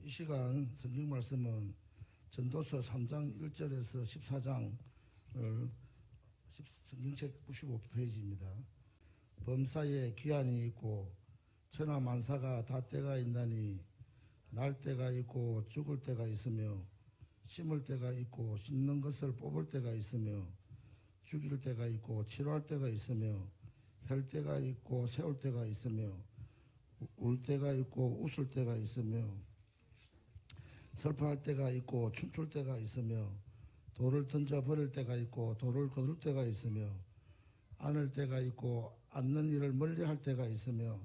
이 시간 성경 말씀은 전도서 3장 1절에서 14장을 성경책 95페이지입니다. 범사에 기한이 있고 천하 만사가 다 때가 있나니 날 때가 있고 죽을 때가 있으며 심을 때가 있고 심는 것을 뽑을 때가 있으며 죽일 때가 있고 치료할 때가 있으며 헬 때가 있고 세울 때가 있으며 울 때가 있고 웃을 때가 있으며 슬퍼할 때가 있고 춤출 때가 있으며 돌을 던져 버릴 때가 있고 돌을 거둘 때가 있으며 안을 때가 있고 앉는 일을 멀리할 때가 있으며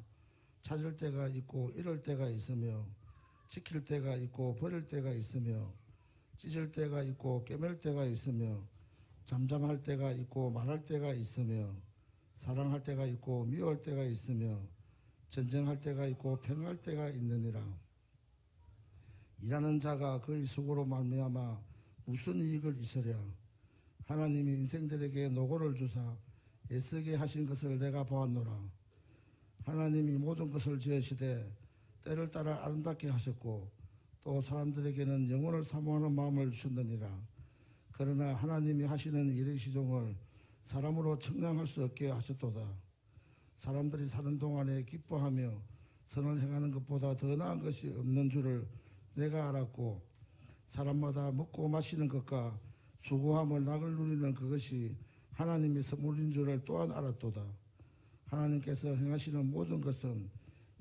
찾을 때가 있고 잃을 때가 있으며 지킬 때가 있고 버릴 때가 있으며 찢을 때가 있고 꿰맬 때가 있으며 잠잠할 때가 있고 말할 때가 있으며 사랑할 때가 있고 미워할 때가 있으며 전쟁할 때가 있고 평할 때가 있느니라. 일하는 자가 그의 수고로 말미암아 무슨 이익을 있으랴. 하나님이 인생들에게 노고를 주사 애쓰게 하신 것을 내가 보았노라. 하나님이 모든 것을 지으시되 때를 따라 아름답게 하셨고 또 사람들에게는 영혼을 사모하는 마음을 주셨느니라. 그러나 하나님이 하시는 일의 시종을 사람으로 측량할 수 없게 하셨도다. 사람들이 사는 동안에 기뻐하며 선을 행하는 것보다 더 나은 것이 없는 줄을 내가 알았고 사람마다 먹고 마시는 것과 수고함을 낙을 누리는 그것이 하나님의 선물인 줄을 또한 알았도다. 하나님께서 행하시는 모든 것은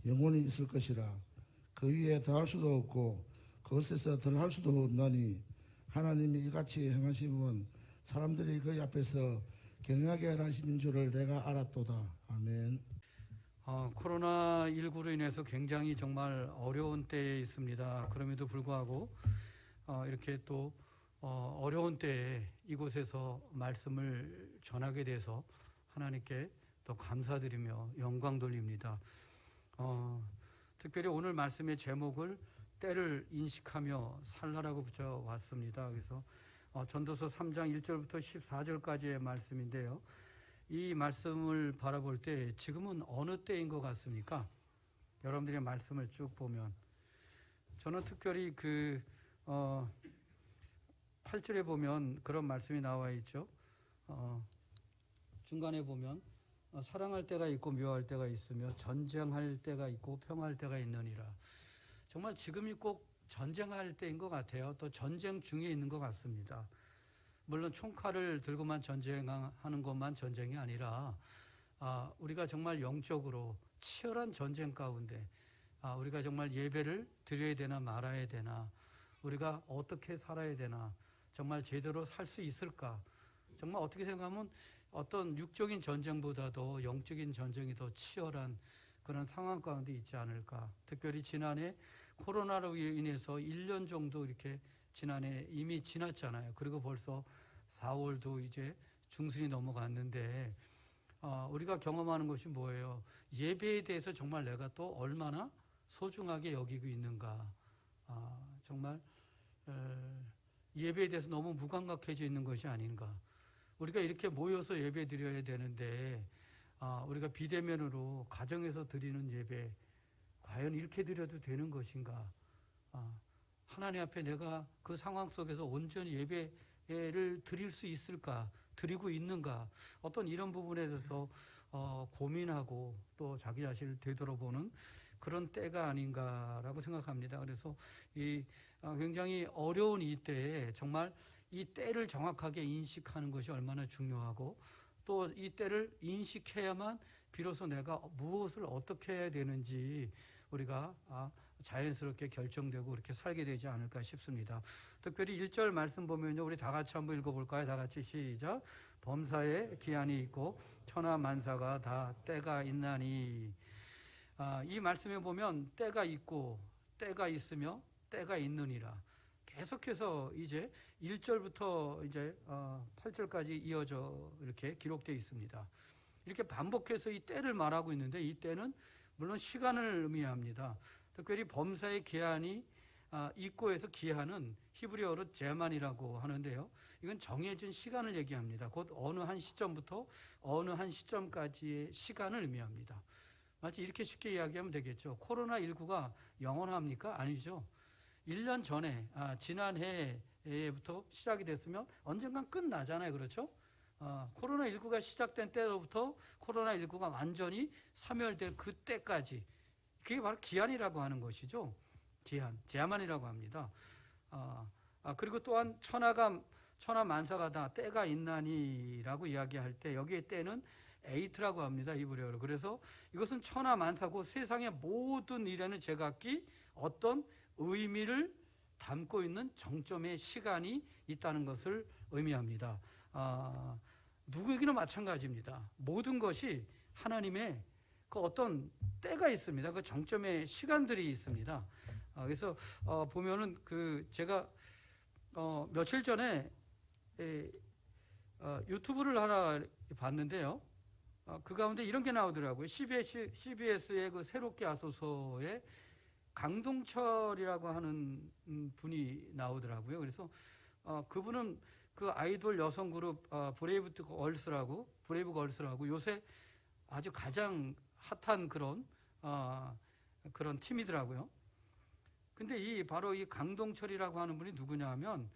영원히 있을 것이라. 그 위에 더할 수도 없고 그것에서 덜할 수도 없나니 하나님이 이같이 행하심은 사람들이 그의 앞에서 경외하게 하심인 줄을 내가 알았도다. 아멘. 코로나19로 인해서 굉장히 정말 어려운 때에 있습니다. 그럼에도 불구하고 이렇게 또 어려운 때에 이곳에서 말씀을 전하게 돼서 하나님께 또 감사드리며 영광 돌립니다. 특별히 오늘 말씀의 제목을 때를 인식하며 살라라고 붙여왔습니다. 그래서 전도서 3장 1절부터 14절까지의 말씀인데요. 이 말씀을 바라볼 때 지금은 어느 때인 것 같습니까? 여러분들의 말씀을 쭉 보면 저는 특별히 8절에 보면 그런 말씀이 나와 있죠. 중간에 보면 사랑할 때가 있고 미워할 때가 있으며 전쟁할 때가 있고 평화할 때가 있느니라. 정말 지금이 꼭 전쟁할 때인 것 같아요. 또 전쟁 중에 있는 것 같습니다. 물론 총칼을 들고만 전쟁하는 것만 전쟁이 아니라 우리가 정말 영적으로 치열한 전쟁 가운데 우리가 정말 예배를 드려야 되나 말아야 되나, 우리가 어떻게 살아야 되나, 정말 제대로 살 수 있을까, 정말 어떻게 생각하면 어떤 육적인 전쟁보다도 영적인 전쟁이 더 치열한 그런 상황 가운데 있지 않을까. 특별히 지난해 코로나로 인해서 1년 정도 이렇게 지난해 이미 지났잖아요. 그리고 벌써 4월도 이제 중순이 넘어갔는데 우리가 경험하는 것이 뭐예요? 예배에 대해서 정말 내가 또 얼마나 소중하게 여기고 있는가. 정말 예배에 대해서 너무 무감각해져 있는 것이 아닌가. 우리가 이렇게 모여서 예배 드려야 되는데 우리가 비대면으로 가정에서 드리는 예배 과연 이렇게 드려도 되는 것인가. 하나님 앞에 내가 그 상황 속에서 온전히 예배를 드릴 수 있을까, 드리고 있는가, 어떤 이런 부분에 대해서 고민하고 또 자기 자신을 되돌아보는 그런 때가 아닌가라고 생각합니다. 그래서 굉장히 어려운 이 때에 정말 이 때를 정확하게 인식하는 것이 얼마나 중요하고, 또 이 때를 인식해야만 비로소 내가 무엇을 어떻게 해야 되는지 우리가 자연스럽게 결정되고 그렇게 살게 되지 않을까 싶습니다. 특별히 1절 말씀 보면요, 우리 다 같이 한번 읽어볼까요? 다 같이 시작. 범사에 기한이 있고 천하 만사가 다 때가 있나니. 이 말씀에 보면 때가 있고 때가 있으며 때가 있느니라. 계속해서 이제 1절부터 이제 8절까지 이어져 이렇게 기록되어 있습니다. 이렇게 반복해서 이 때를 말하고 있는데, 이 때는 물론 시간을 의미합니다. 특별히 범사의 기한이 있고 해서 기한은 히브리어로 제만이라고 하는데요. 이건 정해진 시간을 얘기합니다. 곧 어느 한 시점부터 어느 한 시점까지의 시간을 의미합니다. 마치 이렇게 쉽게 이야기하면 되겠죠. 코로나19가 영원합니까? 아니죠. 1년 전에 지난해부터 시작이 됐으면 언젠간 끝나잖아요. 그렇죠? 코로나19가 시작된 때로부터 코로나19가 완전히 사멸될 그때까지 그게 바로 기한이라고 하는 것이죠. 기한, 제한이라고 합니다. 그리고 또한 천하만사가 다 때가 있나니라고 이야기할 때 여기에 때는 에이트라고 합니다. 이브리어로. 그래서 이것은 천하만사고 세상의 모든 일에는 제각기 어떤 의미를 담고 있는 정점의 시간이 있다는 것을 의미합니다. 누구에게나 마찬가지입니다. 모든 것이 하나님의 그 어떤 때가 있습니다. 그 정점의 시간들이 있습니다. 그래서 보면은 제가 며칠 전에 유튜브를 하나 봤는데요. 그 가운데 이런 게 나오더라고요. CBS의 그 새롭게 하소서에 강동철이라고 하는 분이 나오더라고요. 그래서 그분은 그 아이돌 여성 그룹 브레이브 걸스라고 요새 아주 가장 핫한 그런 팀이더라고요. 근데 바로 이 강동철이라고 하는 분이 누구냐 하면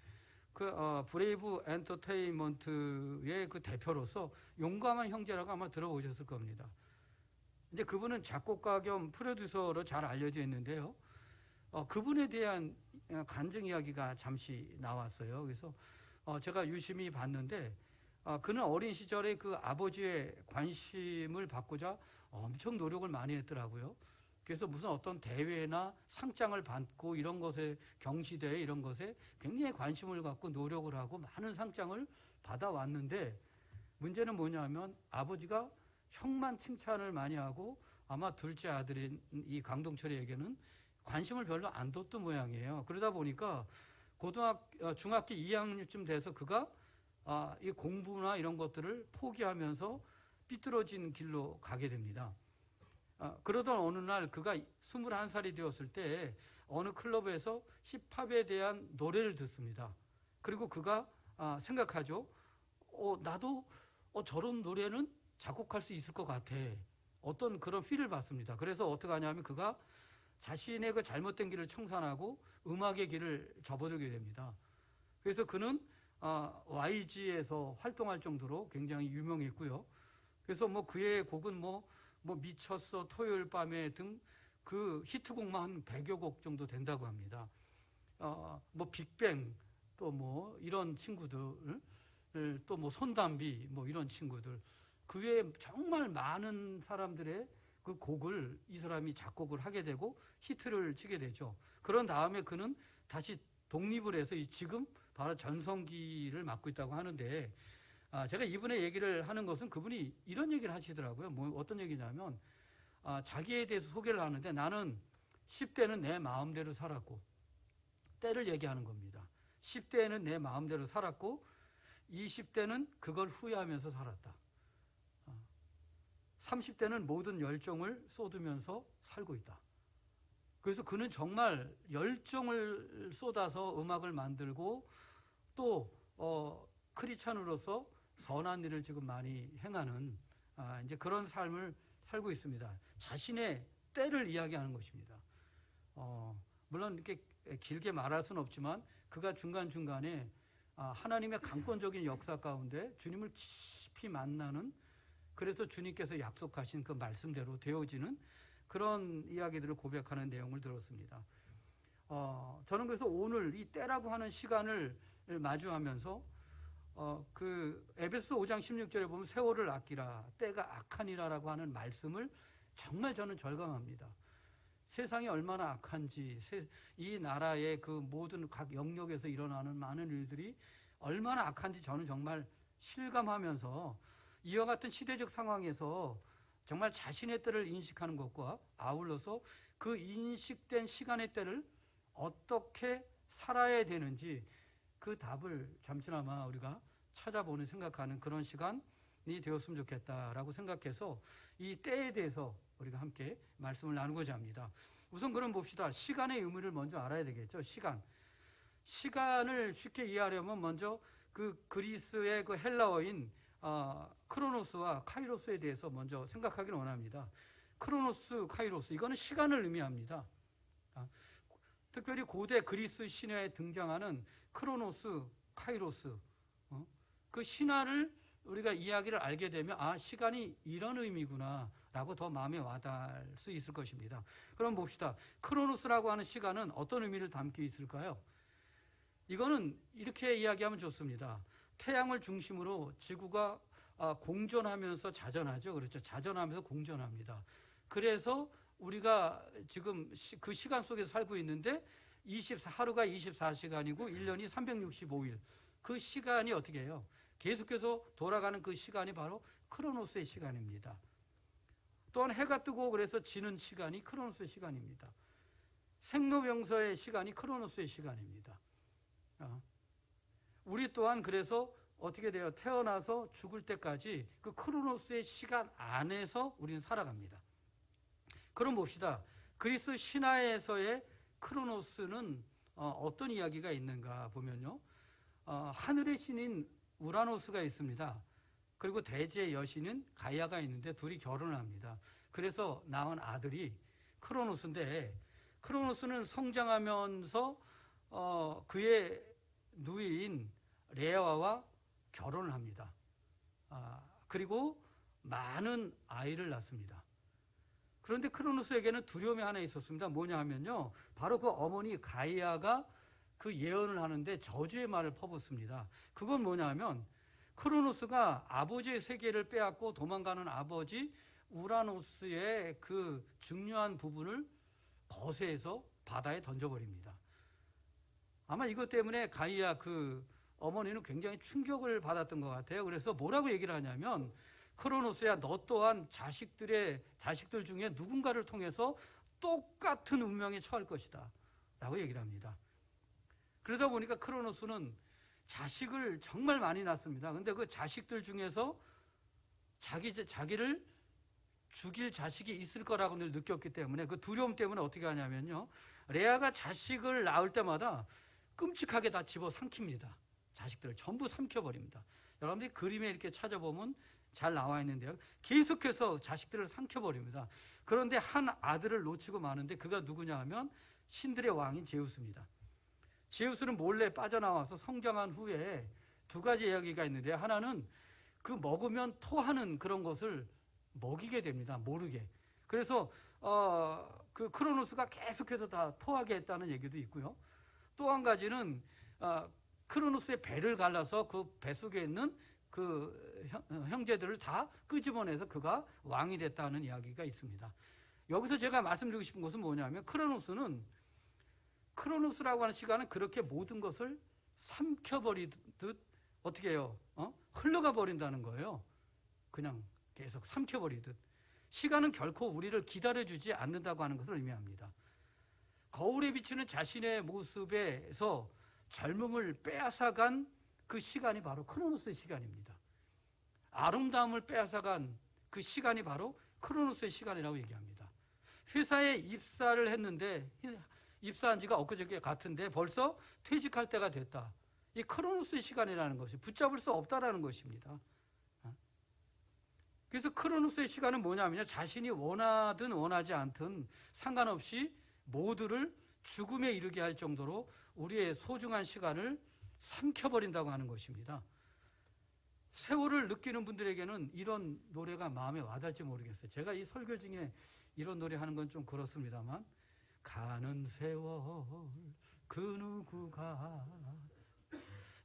브레이브 엔터테인먼트의 그 대표로서 용감한 형제라고 아마 들어보셨을 겁니다. 근데 그분은 작곡가 겸 프로듀서로 잘 알려져 있는데요. 그분에 대한 간증 이야기가 잠시 나왔어요. 그래서 제가 유심히 봤는데 그는 어린 시절에 그 아버지의 관심을 받고자 엄청 노력을 많이 했더라고요. 그래서 무슨 어떤 대회나 상장을 받고 이런 것에 경시대회 이런 것에 굉장히 관심을 갖고 노력을 하고 많은 상장을 받아왔는데 문제는 뭐냐면 아버지가 형만 칭찬을 많이 하고 아마 둘째 아들인 이 강동철에게는 관심을 별로 안 뒀던 모양이에요. 그러다 보니까 중학교 2학년쯤 돼서 그가 이 공부나 이런 것들을 포기하면서 삐뚤어진 길로 가게 됩니다. 그러던 어느 날 그가 21살이 되었을 때 어느 클럽에서 힙합에 대한 노래를 듣습니다. 그리고 그가 생각하죠. 나도 저런 노래는 작곡할 수 있을 것 같아. 어떤 그런 필을 받습니다. 그래서 어떻게 하냐면 그가 자신의 그 잘못된 길을 청산하고 음악의 길을 접어들게 됩니다. 그래서 그는 YG에서 활동할 정도로 굉장히 유명했고요. 그래서 그의 곡은 미쳤어, 토요일 밤에 등 그 히트곡만 한 100여 곡 정도 된다고 합니다. 빅뱅, 또 이런 친구들, 또 손담비, 이런 친구들. 그 외에 정말 많은 사람들의 그 곡을 이 사람이 작곡을 하게 되고 히트를 치게 되죠. 그런 다음에 그는 다시 독립을 해서 지금 바로 전성기를 맞고 있다고 하는데 제가 이분의 얘기를 하는 것은 그분이 이런 얘기를 하시더라고요. 어떤 얘기냐면 자기에 대해서 소개를 하는데 나는 10대는 내 마음대로 살았고 때를 얘기하는 겁니다. 10대에는 내 마음대로 살았고 20대는 그걸 후회하면서 살았다. 30대는 모든 열정을 쏟으면서 살고 있다. 그래서 그는 정말 열정을 쏟아서 음악을 만들고 또 크리스찬으로서 선한 일을 지금 많이 행하는 이제 그런 삶을 살고 있습니다. 자신의 때를 이야기하는 것입니다. 물론 이렇게 길게 말할 수는 없지만 그가 중간중간에 하나님의 강권적인 역사 가운데 주님을 깊이 만나는 그래서 주님께서 약속하신 그 말씀대로 되어지는 그런 이야기들을 고백하는 내용을 들었습니다. 저는 그래서 오늘 이 때라고 하는 시간을 마주하면서 그 에베소 5장 16절에 보면 세월을 아끼라 때가 악하니라라고 하는 말씀을 정말 저는 절감합니다. 세상이 얼마나 악한지 이 나라의 그 모든 각 영역에서 일어나는 많은 일들이 얼마나 악한지 저는 정말 실감하면서 이와 같은 시대적 상황에서 정말 자신의 때를 인식하는 것과 아울러서 그 인식된 시간의 때를 어떻게 살아야 되는지 그 답을 잠시나마 우리가 찾아보는 생각하는 그런 시간이 되었으면 좋겠다라고 생각해서 이 때에 대해서 우리가 함께 말씀을 나누고자 합니다. 우선 그럼 봅시다. 시간의 의미를 먼저 알아야 되겠죠. 시간을 쉽게 이해하려면 먼저 그 그리스의 그 헬라어인 크로노스와 카이로스에 대해서 먼저 생각하기를 원합니다. 크로노스, 카이로스 이거는 시간을 의미합니다. 특별히 고대 그리스 신화에 등장하는 크로노스, 카이로스, 그 신화를 우리가 이야기를 알게 되면 아, 시간이 이런 의미구나 라고 더 마음에 와닿을 수 있을 것입니다. 그럼 봅시다. 크로노스라고 하는 시간은 어떤 의미를 담고 있을까요? 이거는 이렇게 이야기하면 좋습니다. 태양을 중심으로 지구가 공전하면서 자전하죠. 그렇죠. 자전하면서 공전합니다. 그래서 우리가 지금 그 시간 속에서 살고 있는데 하루가 24시간이고 1년이 365일. 그 시간이 어떻게 해요? 계속해서 돌아가는 그 시간이 바로 크로노스의 시간입니다. 또한 해가 뜨고 그래서 지는 시간이 크로노스의 시간입니다. 생로병사의 시간이 크로노스의 시간입니다. 우리 또한 그래서 어떻게 돼요? 태어나서 죽을 때까지 그 크로노스의 시간 안에서 우리는 살아갑니다. 그럼 봅시다. 그리스 신화에서의 크로노스는 어떤 이야기가 있는가 보면요. 하늘의 신인 우라노스가 있습니다. 그리고 대지의 여신은 가이아가 있는데 둘이 결혼을 합니다. 그래서 낳은 아들이 크로노스인데 크로노스는 성장하면서 그의 누이인 레아와 결혼을 합니다. 그리고 많은 아이를 낳습니다. 그런데 크로노스에게는 두려움이 하나 있었습니다. 뭐냐 하면요. 바로 그 어머니 가이아가 그 예언을 하는데 저주의 말을 퍼붓습니다. 그건 뭐냐 하면 크로노스가 아버지의 세계를 빼앗고 도망가는 아버지 우라노스의 그 중요한 부분을 거세해서 바다에 던져버립니다. 아마 이것 때문에 가이아 그 어머니는 굉장히 충격을 받았던 것 같아요. 그래서 뭐라고 얘기를 하냐면 크로노스야 너 또한 자식들 중에 누군가를 통해서 똑같은 운명에 처할 것이다 라고 얘기를 합니다. 그러다 보니까 크로노스는 자식을 정말 많이 낳습니다. 근데 그 자식들 중에서 자기를 죽일 자식이 있을 거라고 늘 느꼈기 때문에 그 두려움 때문에 어떻게 하냐면요. 레아가 자식을 낳을 때마다 끔찍하게 다 집어 삼킵니다. 자식들을 전부 삼켜버립니다. 여러분들이 그림에 이렇게 찾아보면 잘 나와 있는데요. 계속해서 자식들을 삼켜버립니다. 그런데 한 아들을 놓치고 마는데 그가 누구냐 하면 신들의 왕인 제우스입니다. 제우스는 몰래 빠져나와서 성장한 후에 두 가지 이야기가 있는데 하나는 그 먹으면 토하는 그런 것을 먹이게 됩니다. 모르게. 그래서 그 크로노스가 계속해서 다 토하게 했다는 얘기도 있고요. 또 한 가지는 크로노스의 배를 갈라서 그 배 속에 있는 그 형제들을 다 끄집어내서 그가 왕이 됐다는 이야기가 있습니다. 여기서 제가 말씀드리고 싶은 것은 뭐냐면 크로노스라고 하는 시간은 그렇게 모든 것을 삼켜버리듯 어떻게 해요? 흘러가 버린다는 거예요. 그냥 계속 삼켜버리듯. 시간은 결코 우리를 기다려주지 않는다고 하는 것을 의미합니다. 거울에 비치는 자신의 모습에서 젊음을 빼앗아간 그 시간이 바로 크로노스의 시간입니다. 아름다움을 빼앗아간 그 시간이 바로 크로노스의 시간이라고 얘기합니다. 회사에 입사를 했는데 입사한 지가 엊그저께 같은데 벌써 퇴직할 때가 됐다. 이 크로노스의 시간이라는 것이 붙잡을 수 없다라는 것입니다. 그래서 크로노스의 시간은 뭐냐면요. 자신이 원하든 원하지 않든 상관없이 모두를 죽음에 이르게 할 정도로 우리의 소중한 시간을 삼켜버린다고 하는 것입니다. 세월을 느끼는 분들에게는 이런 노래가 마음에 와닿을지 모르겠어요. 제가 이 설교 중에 이런 노래 하는 건 좀 그렇습니다만 가는 세월 그 누구가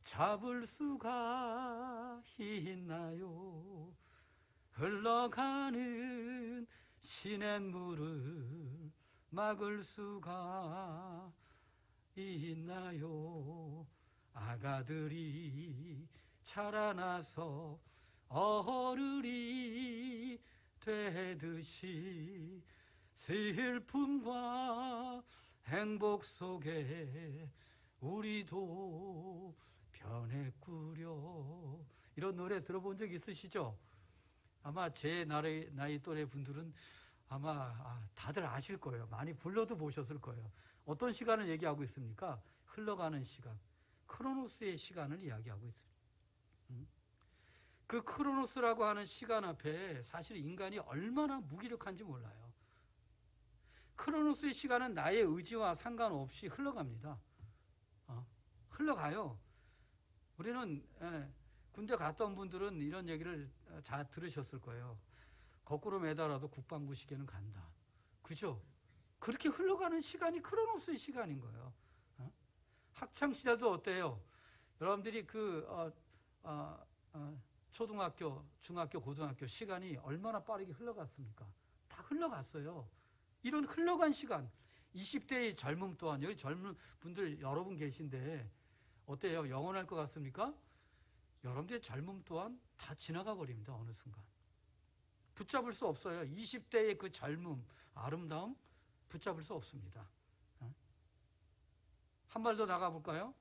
잡을 수가 있나요? 흘러가는 시냇물을 막을 수가 있나요? 아가들이 자라나서 어른이 되듯이 슬픔과 행복 속에 우리도 변했구려. 이런 노래 들어본 적 있으시죠? 아마 제 나이 또래 분들은 아마 다들 아실 거예요. 많이 불러도 보셨을 거예요. 어떤 시간을 얘기하고 있습니까? 흘러가는 시간. 크로노스의 시간을 이야기하고 있습니다. 그 크로노스라고 하는 시간 앞에 사실 인간이 얼마나 무기력한지 몰라요. 크로노스의 시간은 나의 의지와 상관없이 흘러갑니다. 흘러가요. 우리는 군대 갔다 온 분들은 이런 얘기를 잘 들으셨을 거예요. 거꾸로 매달아도 국방부 시계는 간다. 그죠? 그렇게 흘러가는 시간이 크로노스의 시간인 거예요. 학창 시절도 어때요? 여러분들이 초등학교, 중학교, 고등학교 시간이 얼마나 빠르게 흘러갔습니까? 다 흘러갔어요. 이런 흘러간 시간, 20대의 젊음 또한, 여기 젊은 분들 여러분 계신데 어때요? 영원할 것 같습니까? 여러분들의 젊음 또한 다 지나가 버립니다. 어느 순간. 붙잡을 수 없어요. 20대의 그 젊음, 아름다움 붙잡을 수 없습니다. 한 발 더 나가볼까요?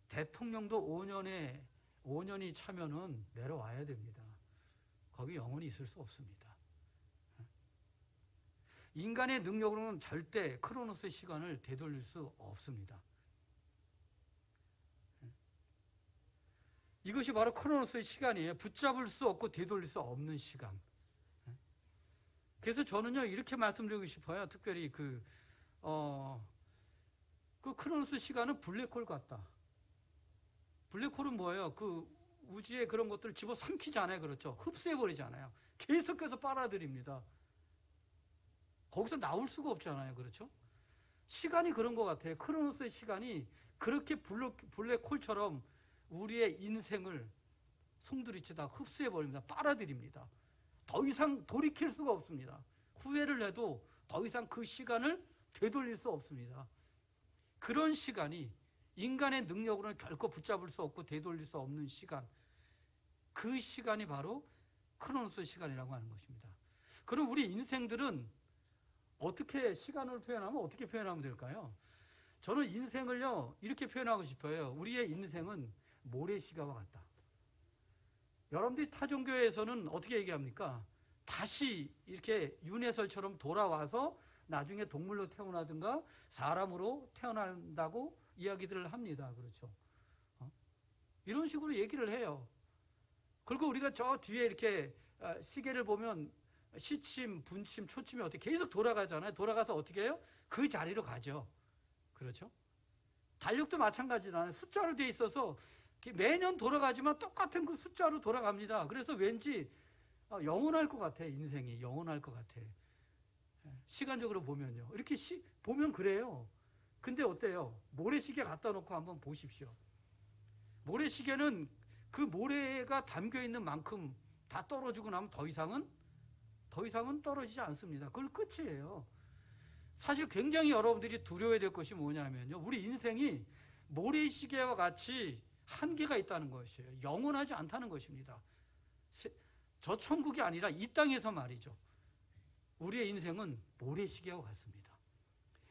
대통령도 5년이 차면은 내려와야 됩니다. 거기 영원히 있을 수 없습니다. 인간의 능력으로는 절대 크로노스의 시간을 되돌릴 수 없습니다. 이것이 바로 크로노스의 시간이에요. 붙잡을 수 없고 되돌릴 수 없는 시간. 그래서 저는요, 이렇게 말씀드리고 싶어요. 특별히 그 크로노스 시간은 블랙홀 같다. 블랙홀은 뭐예요? 그 우주의 그런 것들을 집어삼키잖아요. 그렇죠? 흡수해버리잖아요. 계속해서 빨아들입니다. 거기서 나올 수가 없잖아요. 그렇죠? 시간이 그런 것 같아요. 크로노스의 시간이 그렇게 블랙홀처럼 우리의 인생을 송두리째 다 흡수해버립니다. 빨아들입니다. 더 이상 돌이킬 수가 없습니다. 후회를 해도 더 이상 그 시간을 되돌릴 수 없습니다. 그런 시간이 인간의 능력으로는 결코 붙잡을 수 없고 되돌릴 수 없는 시간, 그 시간이 바로 크로노스 시간이라고 하는 것입니다. 그럼 우리 인생들은 어떻게 시간을 표현하면 어떻게 표현하면 될까요? 저는 인생을요 이렇게 표현하고 싶어요. 우리의 인생은 모래시계와 같다. 여러분들이 타종교에서는 어떻게 얘기합니까? 다시 이렇게 윤회설처럼 돌아와서 나중에 동물로 태어나든가 사람으로 태어난다고 이야기들을 합니다. 그렇죠? 이런 식으로 얘기를 해요. 그리고 우리가 저 뒤에 이렇게 시계를 보면 시침, 분침, 초침이 어떻게 계속 돌아가잖아요. 돌아가서 어떻게 해요? 그 자리로 가죠. 그렇죠? 달력도 마찬가지잖아요. 숫자로 돼 있어서 매년 돌아가지만 똑같은 그 숫자로 돌아갑니다. 그래서 왠지 영원할 것 같아. 인생이 영원할 것 같아. 시간적으로 보면요. 이렇게 보면 그래요. 근데 어때요? 모래시계 갖다 놓고 한번 보십시오. 모래시계는 그 모래가 담겨있는 만큼 다 떨어지고 나면 더 이상은 떨어지지 않습니다. 그걸 끝이에요. 사실 굉장히 여러분들이 두려워야 될 것이 뭐냐면요. 우리 인생이 모래시계와 같이 한계가 있다는 것이에요. 영원하지 않다는 것입니다. 저 천국이 아니라 이 땅에서 말이죠. 우리의 인생은 모래시계와 같습니다.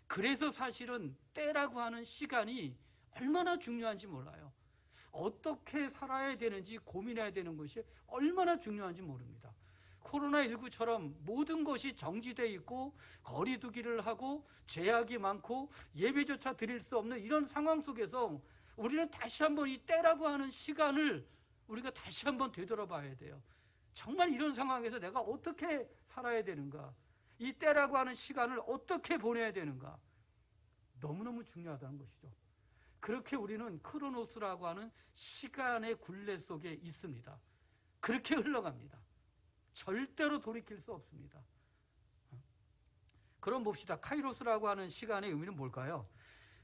그래서 사실은 때라고 하는 시간이 얼마나 중요한지 몰라요. 어떻게 살아야 되는지 고민해야 되는 것이 얼마나 중요한지 모릅니다. 코로나19처럼 모든 것이 정지되어 있고 거리 두기를 하고 제약이 많고 예배조차 드릴 수 없는 이런 상황 속에서 우리는 다시 한번 이 때라고 하는 시간을 우리가 다시 한번 되돌아봐야 돼요. 정말 이런 상황에서 내가 어떻게 살아야 되는가? 이 때라고 하는 시간을 어떻게 보내야 되는가? 너무너무 중요하다는 것이죠. 그렇게 우리는 크로노스라고 하는 시간의 굴레 속에 있습니다. 그렇게 흘러갑니다. 절대로 돌이킬 수 없습니다. 그럼 봅시다. 카이로스라고 하는 시간의 의미는 뭘까요?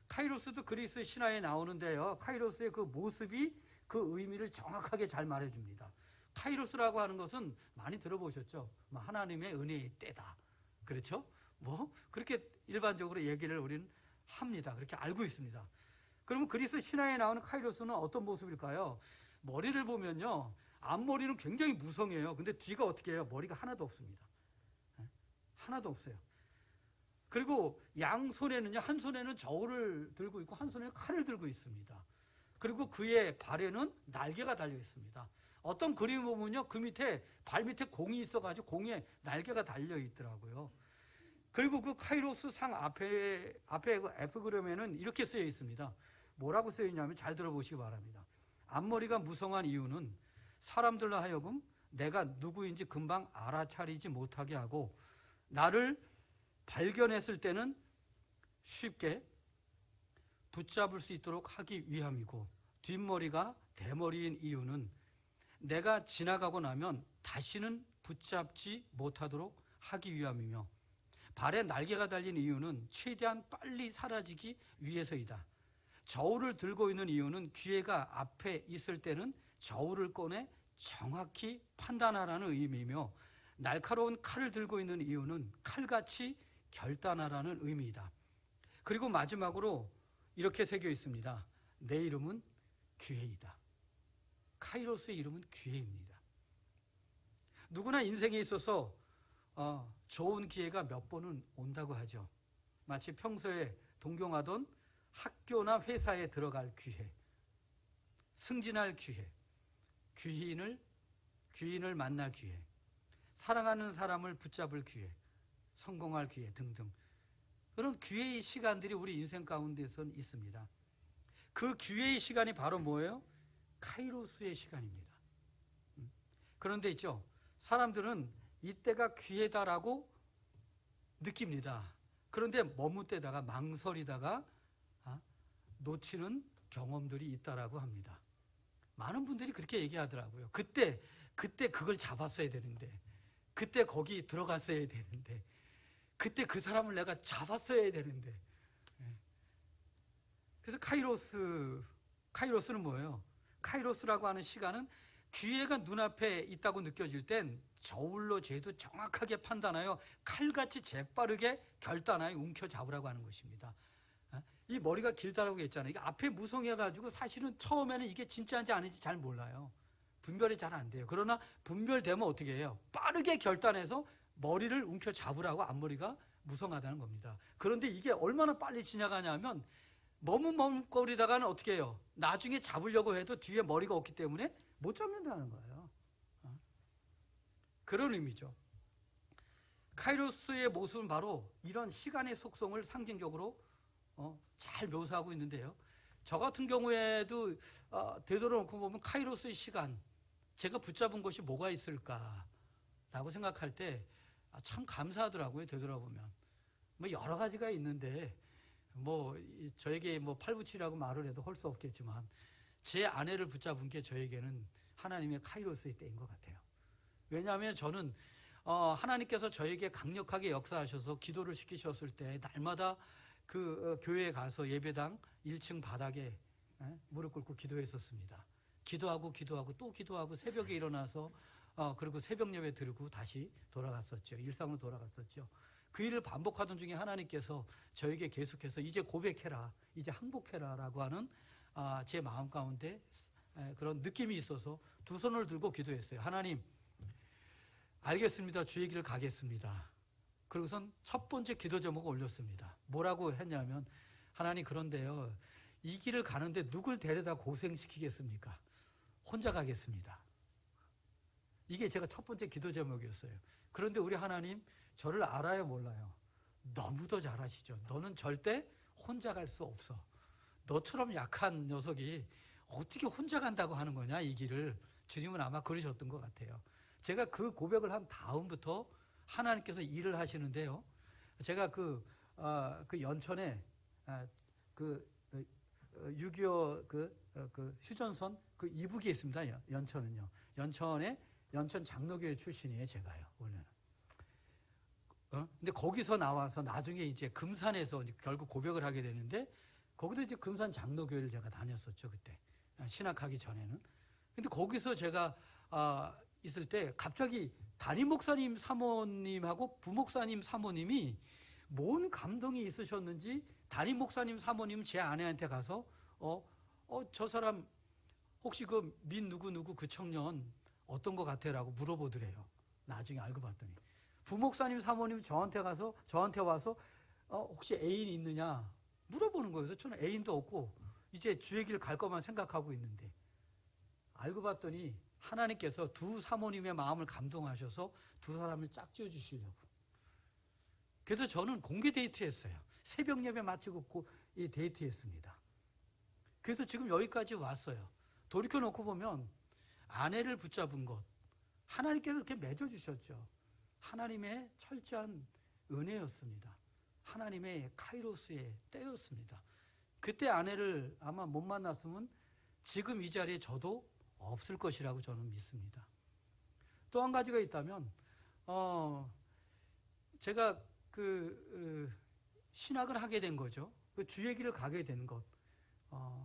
카이로스도 그리스 신화에 나오는데요. 카이로스의 그 모습이 그 의미를 정확하게 잘 말해줍니다. 카이로스라고 하는 것은 많이 들어보셨죠? 하나님의 은혜의 때다. 그렇죠? 그렇게 일반적으로 얘기를 우리는 합니다. 그렇게 알고 있습니다. 그러면 그리스 신화에 나오는 카이로스는 어떤 모습일까요? 머리를 보면요. 앞머리는 굉장히 무성해요. 근데 뒤가 어떻게 해요? 머리가 하나도 없습니다. 하나도 없어요. 그리고 양손에는요. 한 손에는 저울을 들고 있고 한 손에는 칼을 들고 있습니다. 그리고 그의 발에는 날개가 달려 있습니다. 어떤 그림 보면요. 그 밑에 발 밑에 공이 있어가지고 공에 날개가 달려 있더라고요. 그리고 그 카이로스 상 앞에 그 에피그램에는 이렇게 쓰여 있습니다. 뭐라고 쓰여 있냐면 잘 들어보시기 바랍니다. 앞머리가 무성한 이유는 사람들로 하여금 내가 누구인지 금방 알아차리지 못하게 하고 나를 발견했을 때는 쉽게 붙잡을 수 있도록 하기 위함이고, 뒷머리가 대머리인 이유는 내가 지나가고 나면 다시는 붙잡지 못하도록 하기 위함이며, 발에 날개가 달린 이유는 최대한 빨리 사라지기 위해서이다. 저울을 들고 있는 이유는 기회가 앞에 있을 때는 저울을 꺼내 정확히 판단하라는 의미이며, 날카로운 칼을 들고 있는 이유는 칼같이 결단하라는 의미이다. 그리고 마지막으로 이렇게 새겨 있습니다. 내 이름은 기회이다. 카이로스의 이름은 기회입니다. 누구나 인생에 있어서 좋은 기회가 몇 번은 온다고 하죠. 마치 평소에 동경하던 학교나 회사에 들어갈 기회, 승진할 기회, 귀인을 만날 기회, 사랑하는 사람을 붙잡을 기회, 성공할 기회 등등, 그런 기회의 시간들이 우리 인생 가운데선 있습니다. 그 기회의 시간이 바로 뭐예요? 카이로스의 시간입니다. 그런데 있죠, 사람들은 이때가 기회다라고 느낍니다. 그런데 머뭇대다가 망설이다가 놓치는 경험들이 있다라고 합니다. 많은 분들이 그렇게 얘기하더라고요. 그때 그걸 잡았어야 되는데, 그때 거기 들어갔어야 되는데, 그때 그 사람을 내가 잡았어야 되는데. 그래서 카이로스는 뭐예요? 카이로스라고 하는 시간은 기회가 눈앞에 있다고 느껴질 땐 저울로 재도 정확하게 판단하여 칼같이 재빠르게 결단하여 움켜잡으라고 하는 것입니다. 이 머리가 길다라고 했잖아요. 이게 앞에 무성해가지고 사실은 처음에는 이게 진짜인지 아닌지 잘 몰라요. 분별이 잘 안 돼요. 그러나 분별되면 어떻게 해요? 빠르게 결단해서 머리를 움켜잡으라고, 앞머리가 무성하다는 겁니다. 그런데 이게 얼마나 빨리 지나가냐면 머뭇머뭇거리다가는 어떻게 해요? 나중에 잡으려고 해도 뒤에 머리가 없기 때문에 못 잡는다는 거예요. 그런 의미죠. 카이로스의 모습은 바로 이런 시간의 속성을 상징적으로 잘 묘사하고 있는데요. 저 같은 경우에도 되돌아놓고 보면 카이로스의 시간, 제가 붙잡은 것이 뭐가 있을까라고 생각할 때 참 감사하더라고요. 되돌아보면 뭐 여러 가지가 있는데 저에게 팔붙이라고 말을 해도 할 수 없겠지만, 제 아내를 붙잡은 게 저에게는 하나님의 카이로스의 때인 것 같아요. 왜냐하면 저는 하나님께서 저에게 강력하게 역사하셔서 기도를 시키셨을 때 날마다 그 교회에 가서 예배당 1층 바닥에 무릎 꿇고 기도했었습니다. 기도하고 또 기도하고 새벽에 일어나서 그리고 새벽 예배 드리고 다시 돌아갔었죠. 일상으로 돌아갔었죠. 그 일을 반복하던 중에 하나님께서 저에게 계속해서 이제 고백해라, 이제 항복해라라고 하는 제 마음 가운데 그런 느낌이 있어서 두 손을 들고 기도했어요. 하나님, 알겠습니다. 주의 길을 가겠습니다. 그리고선 첫 번째 기도 제목을 올렸습니다. 뭐라고 했냐면, 하나님, 그런데요, 이 길을 가는데 누굴 데려다 고생시키겠습니까? 혼자 가겠습니다. 이게 제가 첫 번째 기도 제목이었어요. 그런데 우리 하나님 저를 알아요, 몰라요? 너무도 잘 아시죠. 너는 절대 혼자 갈 수 없어. 너처럼 약한 녀석이 어떻게 혼자 간다고 하는 거냐, 이 길을. 주님은 아마 그러셨던 것 같아요. 제가 그 고백을 한 다음부터 하나님께서 일을 하시는데요. 제가 그 연천에 6.25 휴전선 그 이북에 있습니다. 연천은요. 연천 장로교회 출신이에요, 제가요, 원래는. 근데 거기서 나와서 나중에 이제 금산에서 이제 결국 고백을 하게 되는데, 거기도 이제 금산 장로교회를 제가 다녔었죠, 그때. 신학하기 전에는. 근데 거기서 제가 있을 때 갑자기 담임 목사님 사모님하고 부목사님 사모님이 뭔 감동이 있으셨는지, 담임 목사님 사모님 제 아내한테 가서 저 사람 혹시 그 누구 그 청년 어떤 것 같아라고 물어보더래요. 나중에 알고 봤더니 부목사님 사모님 저한테 와서 혹시 애인 있느냐 물어보는 거예요. 그래서 저는 애인도 없고 이제 주의 길 갈 것만 생각하고 있는데, 알고 봤더니 하나님께서 두 사모님의 마음을 감동하셔서 두 사람을 짝지어 주시려고. 그래서 저는 공개 데이트했어요. 새벽 예배 마치고 이 데이트했습니다. 그래서 지금 여기까지 왔어요. 돌이켜놓고 보면 아내를 붙잡은 것, 하나님께서 이렇게 맺어주셨죠. 하나님의 철저한 은혜였습니다. 하나님의 카이로스의 때였습니다. 그때 아내를 아마 못 만났으면 지금 이 자리에 저도 없을 것이라고 저는 믿습니다. 또 한 가지가 있다면 제가 신학을 하게 된 거죠. 그 주의 길을 가게 된 것.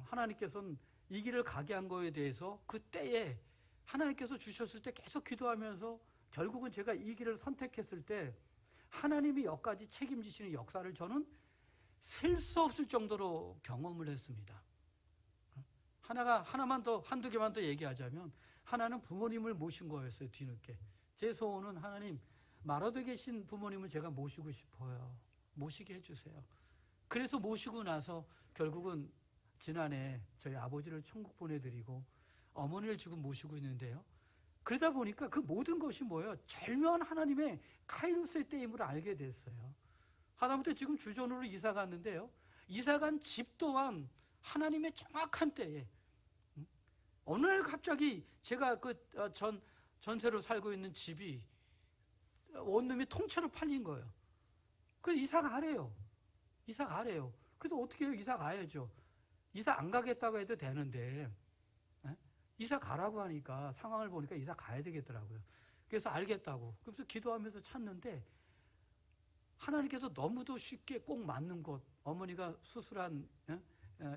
하나님께서는 이 길을 가게 한 거에 대해서 그때에 하나님께서 주셨을 때 계속 기도하면서 결국은 제가 이 길을 선택했을 때 하나님이 여기까지 책임지시는 역사를 저는 셀 수 없을 정도로 경험을 했습니다. 한두 개만 더 얘기하자면, 하나는 부모님을 모신 거였어요, 뒤늦게. 제 소원은 하나님, 마라도에 계신 부모님을 제가 모시고 싶어요. 모시게 해주세요. 그래서 모시고 나서 결국은 지난해 저희 아버지를 천국 보내드리고 어머니를 지금 모시고 있는데요. 그러다 보니까 그 모든 것이 뭐예요? 절묘한 하나님의 카이로스의 때임을 알게 됐어요. 하다못해 지금 주전으로 이사 갔는데요. 이사 간 집 또한 하나님의 정확한 때에, 어느 날 갑자기 제가 전세로 살고 있는 집이 원룸이 통째로 팔린 거예요. 그래서 이사 가래요. 그래서 어떻게 해요? 이사 가야죠. 이사 안 가겠다고 해도 되는데, 이사 가라고 하니까 상황을 보니까 이사 가야 되겠더라고요. 그래서 알겠다고. 그래서 기도하면서 찾는데, 하나님께서 너무도 쉽게 꼭 맞는 곳, 어머니가 수술한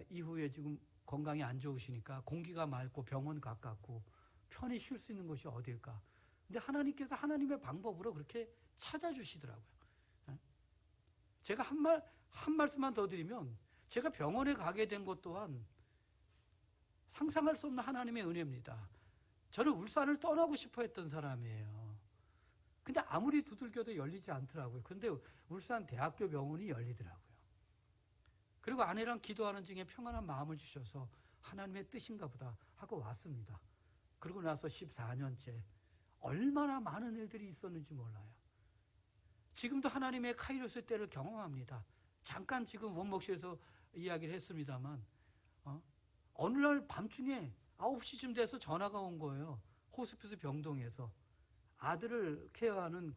이후에 지금 건강이 안 좋으시니까 공기가 맑고 병원 가깝고 편히 쉴 수 있는 곳이 어딜까. 근데 하나님께서 하나님의 방법으로 그렇게 찾아주시더라고요. 제가 한 말씀만 더 드리면, 제가 병원에 가게 된 것 또한 상상할 수 없는 하나님의 은혜입니다. 저는 울산을 떠나고 싶어 했던 사람이에요. 근데 아무리 두들겨도 열리지 않더라고요. 그런데 울산 대학교 병원이 열리더라고요. 그리고 아내랑 기도하는 중에 평안한 마음을 주셔서 하나님의 뜻인가 보다 하고 왔습니다. 그러고 나서 14년째 얼마나 많은 일들이 있었는지 몰라요. 지금도 하나님의 카이로스 때를 경험합니다. 잠깐 지금 원목시에서 이야기를 했습니다만, 어느 날 밤중에 9시쯤 돼서 전화가 온 거예요. 호스피스 병동에서 아들을 케어하는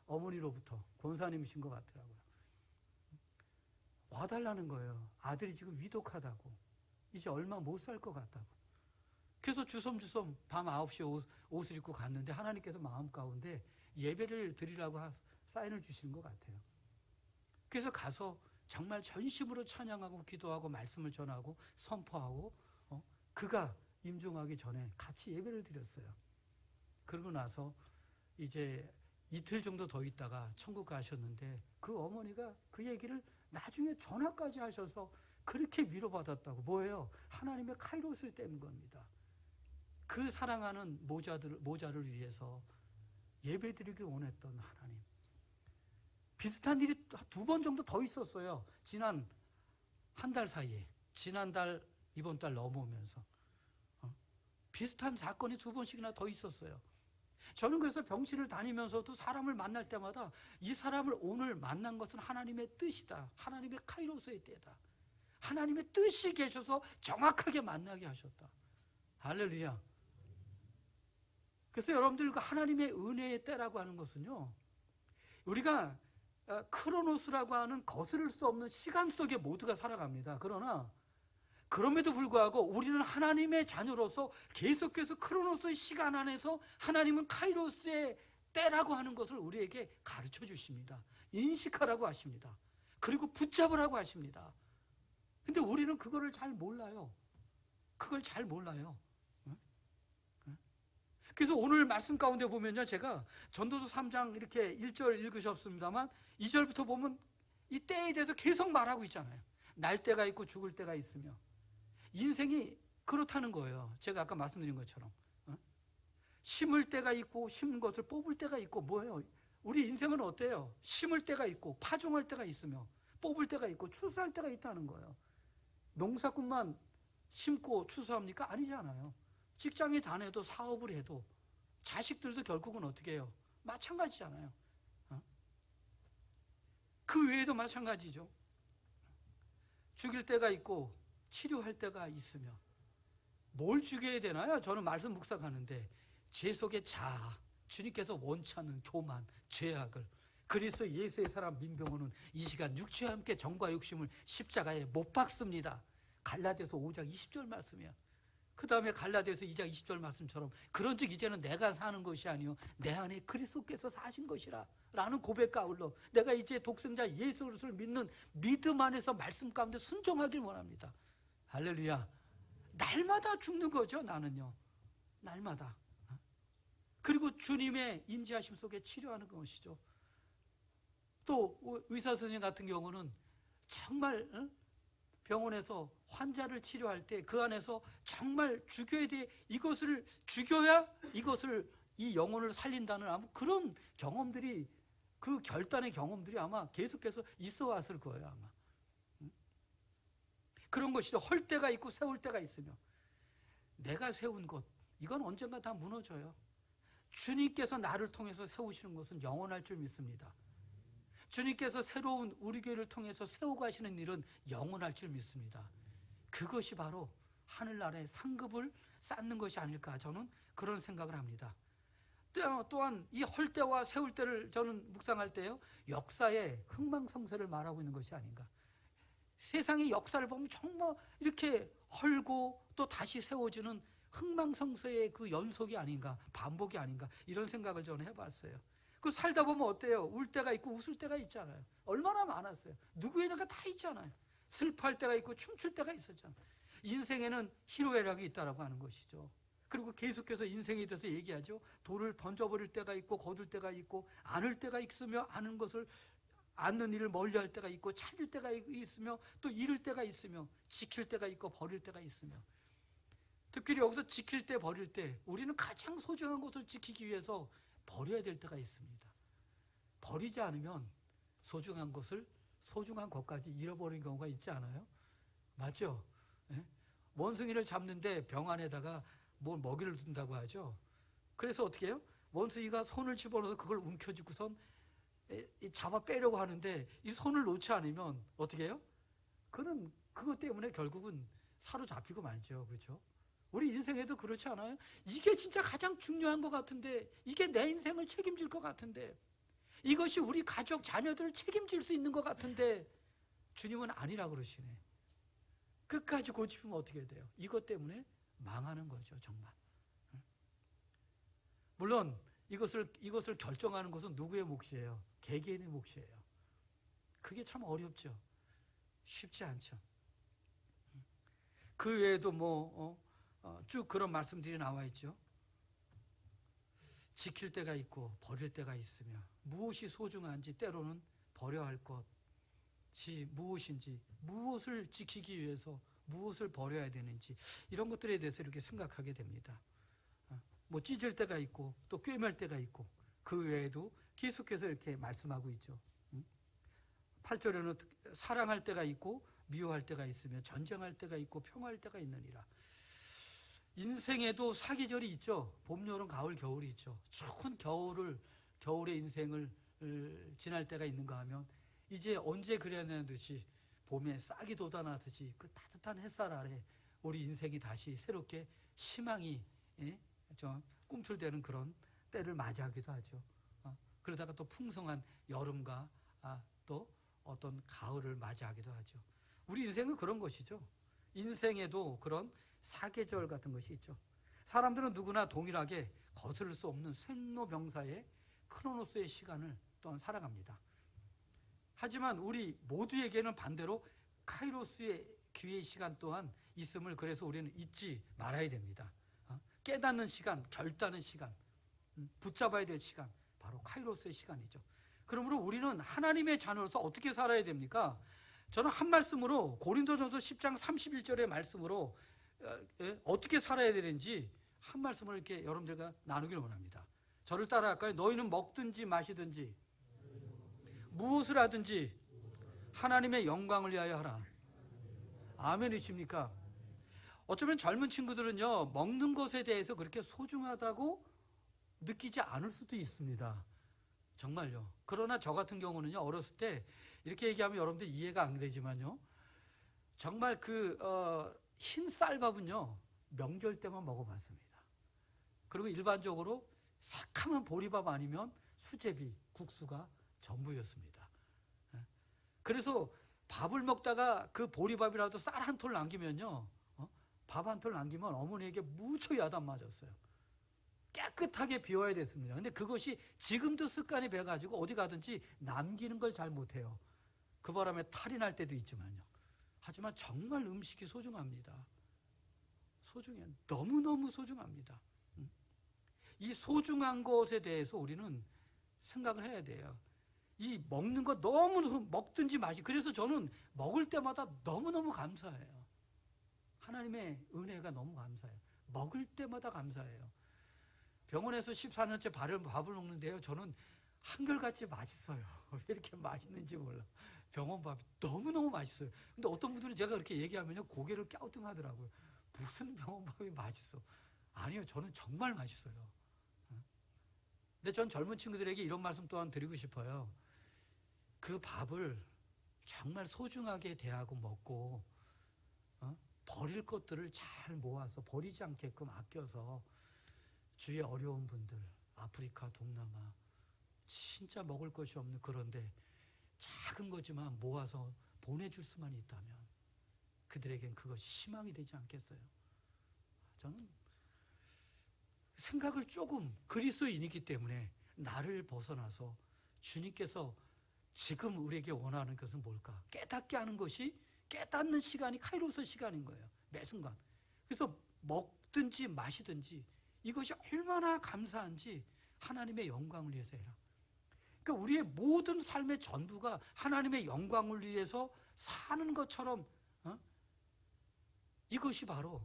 어머니로부터, 권사님이신 것 같더라고요. 와달라는 거예요. 아들이 지금 위독하다고, 이제 얼마 못 살 것 같다고. 그래서 주섬주섬 밤 9시에 옷을 입고 갔는데 하나님께서 마음 가운데 예배를 드리라고 사인을 주시는 것 같아요. 그래서 가서 정말 전심으로 찬양하고 기도하고 말씀을 전하고 선포하고, 그가 임종하기 전에 같이 예배를 드렸어요. 그러고 나서 이제 이틀 정도 더 있다가 천국 가셨는데, 그 어머니가 그 얘기를 나중에 전화까지 하셔서 그렇게 위로받았다고. 뭐예요? 하나님의 카이로스를 뗀 겁니다. 그 사랑하는 모자를 위해서 예배드리길 원했던 하나님. 비슷한 일이 2번 정도 더 있었어요. 지난 한 달 사이에. 지난달, 이번 달 넘어오면서. 비슷한 사건이 2번씩이나 더 있었어요. 저는 그래서 병실을 다니면서도 사람을 만날 때마다 이 사람을 오늘 만난 것은 하나님의 뜻이다. 하나님의 카이로스의 때다. 하나님의 뜻이 계셔서 정확하게 만나게 하셨다. 할렐루야. 그래서 여러분들, 그 하나님의 은혜의 때라고 하는 것은요, 우리가 크로노스라고 하는 거스를 수 없는 시간 속에 모두가 살아갑니다. 그러나 그럼에도 불구하고 우리는 하나님의 자녀로서 계속해서 크로노스의 시간 안에서 하나님은 카이로스의 때라고 하는 것을 우리에게 가르쳐 주십니다. 인식하라고 하십니다. 그리고 붙잡으라고 하십니다. 근데 우리는 그거를 잘 몰라요. 그래서 오늘 말씀 가운데 보면요, 제가 전도서 3장 이렇게 1절 읽으셨습니다만 2절부터 보면 이 때에 대해서 계속 말하고 있잖아요. 날 때가 있고 죽을 때가 있으며, 인생이 그렇다는 거예요. 제가 아까 말씀드린 것처럼 심을 때가 있고 심은 것을 뽑을 때가 있고. 뭐예요? 우리 인생은 어때요? 심을 때가 있고 파종할 때가 있으며 뽑을 때가 있고 추수할 때가 있다는 거예요. 농사꾼만 심고 추수합니까? 아니잖아요. 직장에 다녀도 사업을 해도 자식들도 결국은 어떻게 해요? 마찬가지잖아요. 그 외에도 마찬가지죠. 죽일 때가 있고 치료할 때가 있으며. 뭘 죽여야 되나요? 저는 말씀 묵상하는데 제 속의 자아, 주님께서 원치 않는 교만, 죄악을 그리스도 예수의 사람 민병호는 이 시간 육체와 함께 정과 욕심을 십자가에 못 박습니다. 갈라디아서 5장 20절 말씀이야. 그 다음에 갈라디아서 2장 20절 말씀처럼 그런즉 이제는 내가 사는 것이 아니요 내 안에 그리스도께서 사신 것이라 라는 고백과 아울러 내가 이제 독생자 예수 그리스도를 믿는 믿음 안에서 말씀 가운데 순종하길 원합니다. 할렐루야. 날마다 죽는 거죠. 나는요 날마다. 그리고 주님의 임재하심 속에 치료하는 것이죠. 또 의사 선생님 같은 경우는 정말 병원에서 환자를 치료할 때 그 안에서 정말 죽여야 돼. 이것을 죽여야 이 영혼을 살린다는 아마 그런 경험들이 그 결단의 경험들이 아마 계속해서 있어 왔을 거예요. 아마. 그런 것이죠. 헐 때가 있고 세울 때가 있으며 내가 세운 것 이건 언젠가 다 무너져요. 주님께서 나를 통해서 세우시는 것은 영원할 줄 믿습니다. 주님께서 새로운 우리 교회를 통해서 세워가시는 일은 영원할 줄 믿습니다. 그것이 바로 하늘나라의 상급을 쌓는 것이 아닐까 저는 그런 생각을 합니다. 또한 이 헐 때와 세울 때를 저는 묵상할 때요 역사의 흥망성쇠를 말하고 있는 것이 아닌가. 세상의 역사를 보면 정말 이렇게 헐고 또 다시 세워지는 흥망성쇠의 그 연속이 아닌가 반복이 아닌가 이런 생각을 저는 해봤어요. 그 살다 보면 어때요? 울 때가 있고 웃을 때가 있잖아요. 얼마나 많았어요. 누구에나가 다 있잖아요. 슬퍼할 때가 있고 춤출 때가 있었잖아요. 인생에는 희노애락이 있다라고 하는 것이죠. 그리고 계속해서 인생에 대해서 얘기하죠. 돌을 던져버릴 때가 있고 거둘 때가 있고 안을 때가 있으며 아는 것을 않는 일을 멀리할 때가 있고 찾을 때가 있으며 또 잃을 때가 있으며 지킬 때가 있고 버릴 때가 있으며 특별히 여기서 지킬 때 버릴 때 우리는 가장 소중한 것을 지키기 위해서 버려야 될 때가 있습니다. 버리지 않으면 소중한 것까지 잃어버린 경우가 있지 않아요? 맞죠? 예? 원숭이를 잡는데 병 안에다가 뭘 먹이를 둔다고 하죠. 그래서 어떻게 해요? 원숭이가 손을 집어넣어서 그걸 움켜쥐고선 잡아 빼려고 하는데 이 손을 놓지 않으면 어떻게 해요? 그는 그것 때문에 결국은 사로잡히고 말죠. 그렇죠? 우리 인생에도 그렇지 않아요? 이게 진짜 가장 중요한 것 같은데 이게 내 인생을 책임질 것 같은데 이것이 우리 가족 자녀들을 책임질 수 있는 것 같은데 주님은 아니라 그러시네. 끝까지 고집하면 어떻게 돼요? 이것 때문에 망하는 거죠. 정말. 물론 이것을 결정하는 것은 누구의 몫이에요? 개개인의 몫이에요. 그게 참 어렵죠. 쉽지 않죠. 그 외에도 쭉 그런 말씀들이 나와 있죠. 지킬 때가 있고 버릴 때가 있으며 무엇이 소중한지 때로는 버려야 할 것이 무엇인지 무엇을 지키기 위해서 무엇을 버려야 되는지 이런 것들에 대해서 이렇게 생각하게 됩니다. 찢을 때가 있고 또 꿰맬 때가 있고 그 외에도 계속해서 이렇게 말씀하고 있죠. 8절에는 사랑할 때가 있고 미워할 때가 있으며 전쟁할 때가 있고 평화할 때가 있느니라. 인생에도 사계절이 있죠. 봄, 여름, 가을, 겨울이 있죠. 추운 겨울의 인생을 지날 때가 있는가 하면 이제 언제 그려내는 듯이 봄에 싹이 돋아나듯이 그 따뜻한 햇살 아래 우리 인생이 다시 새롭게 희망이 좀 꿈틀대는 그런 때를 맞이하기도 하죠. 그러다가 또 풍성한 여름과 또 어떤 가을을 맞이하기도 하죠. 우리 인생은 그런 것이죠. 인생에도 그런 사계절 같은 것이 있죠. 사람들은 누구나 동일하게 거스를 수 없는 생로병사의 크로노스의 시간을 또한 살아갑니다. 하지만 우리 모두에게는 반대로 카이로스의 기회의 시간 또한 있음을 그래서 우리는 잊지 말아야 됩니다. 깨닫는 시간, 결단의 시간, 붙잡아야 될 시간, 바로 카이로스의 시간이죠. 그러므로 우리는 하나님의 자녀로서 어떻게 살아야 됩니까? 저는 한 말씀으로 고린도전서 10장 31절의 말씀으로 어떻게 살아야 되는지 한 말씀을 이렇게 여러분들과 나누길 원합니다. 저를 따라할까요? 너희는 먹든지 마시든지 무엇을 하든지 하나님의 영광을 위하여 하라. 아멘이십니까? 어쩌면 젊은 친구들은요 먹는 것에 대해서 그렇게 소중하다고 느끼지 않을 수도 있습니다. 정말요. 그러나 저 같은 경우는요 어렸을 때 이렇게 얘기하면 여러분들 이해가 안 되지만요 정말 흰 쌀밥은요 명절 때만 먹어봤습니다. 그리고 일반적으로 새카만 보리밥 아니면 수제비, 국수가 전부였습니다. 그래서 밥을 먹다가 그 보리밥이라도 쌀 한 톨 남기면요, 밥 한 톨 남기면 어머니에게 무척 야단 맞았어요. 깨끗하게 비워야 됐습니다. 근데 그것이 지금도 습관이 배가지고 어디 가든지 남기는 걸 잘 못해요. 그 바람에 탈이 날 때도 있지만요. 하지만 정말 음식이 소중합니다. 소중해요. 너무너무 소중합니다. 이 소중한 것에 대해서 우리는 생각을 해야 돼요. 이 먹는 거 너무 먹든지 마시. 그래서 저는 먹을 때마다 너무너무 감사해요. 하나님의 은혜가 너무 감사해요. 먹을 때마다 감사해요. 병원에서 14년째 밥을 먹는데요. 저는 한결같이 맛있어요. 왜 이렇게 맛있는지 몰라. 병원 밥이 너무너무 맛있어요. 근데 어떤 분들은 제가 그렇게 얘기하면요, 고개를 갸우뚱하더라고요. 무슨 병원 밥이 맛있어. 아니요, 저는 정말 맛있어요. 근데 전 젊은 친구들에게 이런 말씀 또한 드리고 싶어요. 그 밥을 정말 소중하게 대하고 먹고, 버릴 것들을 잘 모아서 버리지 않게끔 아껴서 주위에 어려운 분들, 아프리카, 동남아, 진짜 먹을 것이 없는 그런데 작은 거지만 모아서 보내줄 수만 있다면 그들에겐 그것이 희망이 되지 않겠어요? 저는 생각을 조금, 그리스도인이기 때문에 나를 벗어나서 주님께서 지금 우리에게 원하는 것은 뭘까? 깨닫게 하는 것이, 깨닫는 시간이 카이로스 시간인 거예요. 매 순간. 그래서 먹든지 마시든지 이것이 얼마나 감사한지 하나님의 영광을 위해서 해라. 그러니까 우리의 모든 삶의 전부가 하나님의 영광을 위해서 사는 것처럼, 이것이 바로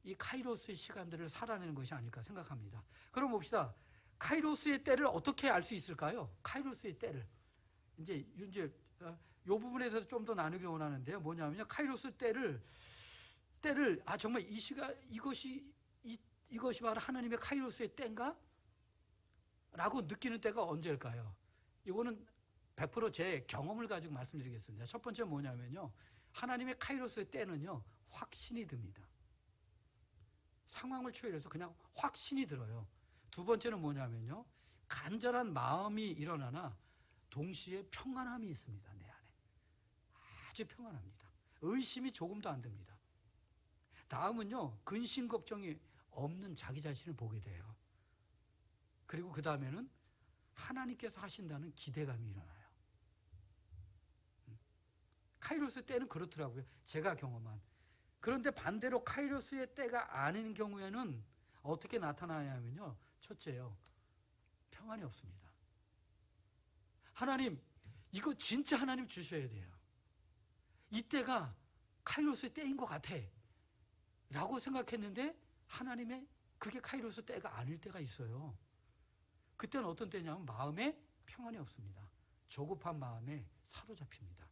이 카이로스의 시간들을 살아내는 것이 아닐까 생각합니다. 그럼 봅시다. 카이로스의 때를 어떻게 알 수 있을까요? 카이로스의 때를. 이제 이 부분에 대해서 좀 더 나누길 원하는데요. 뭐냐면요, 카이로스 때를 정말 이 시간, 이것이 바로 하나님의 카이로스의 때인가? 라고 느끼는 때가 언제일까요? 이거는 100% 제 경험을 가지고 말씀드리겠습니다. 첫 번째 뭐냐면요, 하나님의 카이로스의 때는요, 확신이 듭니다. 상황을 초월해서 그냥 확신이 들어요. 두 번째는 뭐냐면요, 간절한 마음이 일어나나 동시에 평안함이 있습니다. 내 안에 아주 평안합니다. 의심이 조금도 안 듭니다. 다음은요, 근심 걱정이 없는 자기 자신을 보게 돼요. 그리고 그 다음에는 하나님께서 하신다는 기대감이 일어나요. 카이로스 때는 그렇더라고요. 제가 경험한. 그런데 반대로 카이로스의 때가 아닌 경우에는 어떻게 나타나냐면요, 첫째요, 평안이 없습니다. 하나님, 이거 진짜 하나님 주셔야 돼요. 이 때가 카이로스의 때인 것 같아 라고 생각했는데 하나님의 그게 카이로스 때가 아닐 때가 있어요. 그때는 어떤 때냐면 마음에 평안이 없습니다. 조급한 마음에 사로잡힙니다.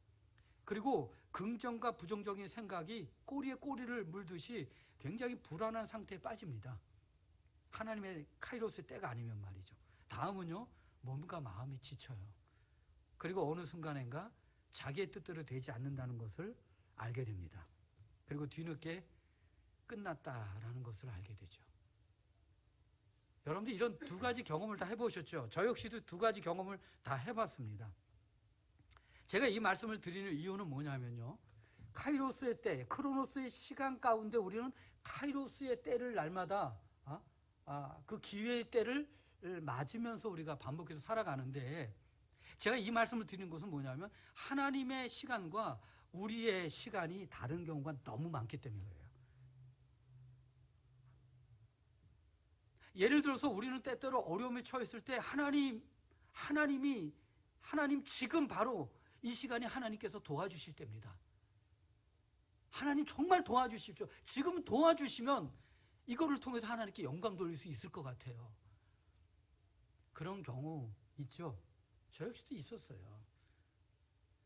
그리고 긍정과 부정적인 생각이 꼬리에 꼬리를 물듯이 굉장히 불안한 상태에 빠집니다. 하나님의 카이로스의 때가 아니면 말이죠. 다음은요, 몸과 마음이 지쳐요. 그리고 어느 순간인가 자기의 뜻대로 되지 않는다는 것을 알게 됩니다. 그리고 뒤늦게 끝났다라는 것을 알게 되죠. 여러분들 이런 두 가지 경험을 다 해보셨죠? 저 역시도 두 가지 경험을 다 해봤습니다. 제가 이 말씀을 드리는 이유는 뭐냐면요, 카이로스의 때, 크로노스의 시간 가운데 우리는 카이로스의 때를 날마다 그 기회의 때를 맞으면서 우리가 반복해서 살아가는데, 제가 이 말씀을 드리는 것은 뭐냐면 하나님의 시간과 우리의 시간이 다른 경우가 너무 많기 때문이에요. 예를 들어서 우리는 때때로 어려움에 처했을 때 하나님 지금 바로 이 시간에 하나님께서 도와주실 때입니다. 하나님 정말 도와주십시오. 지금 도와주시면 이거를 통해서 하나님께 영광 돌릴 수 있을 것 같아요. 그런 경우 있죠? 저 역시도 있었어요.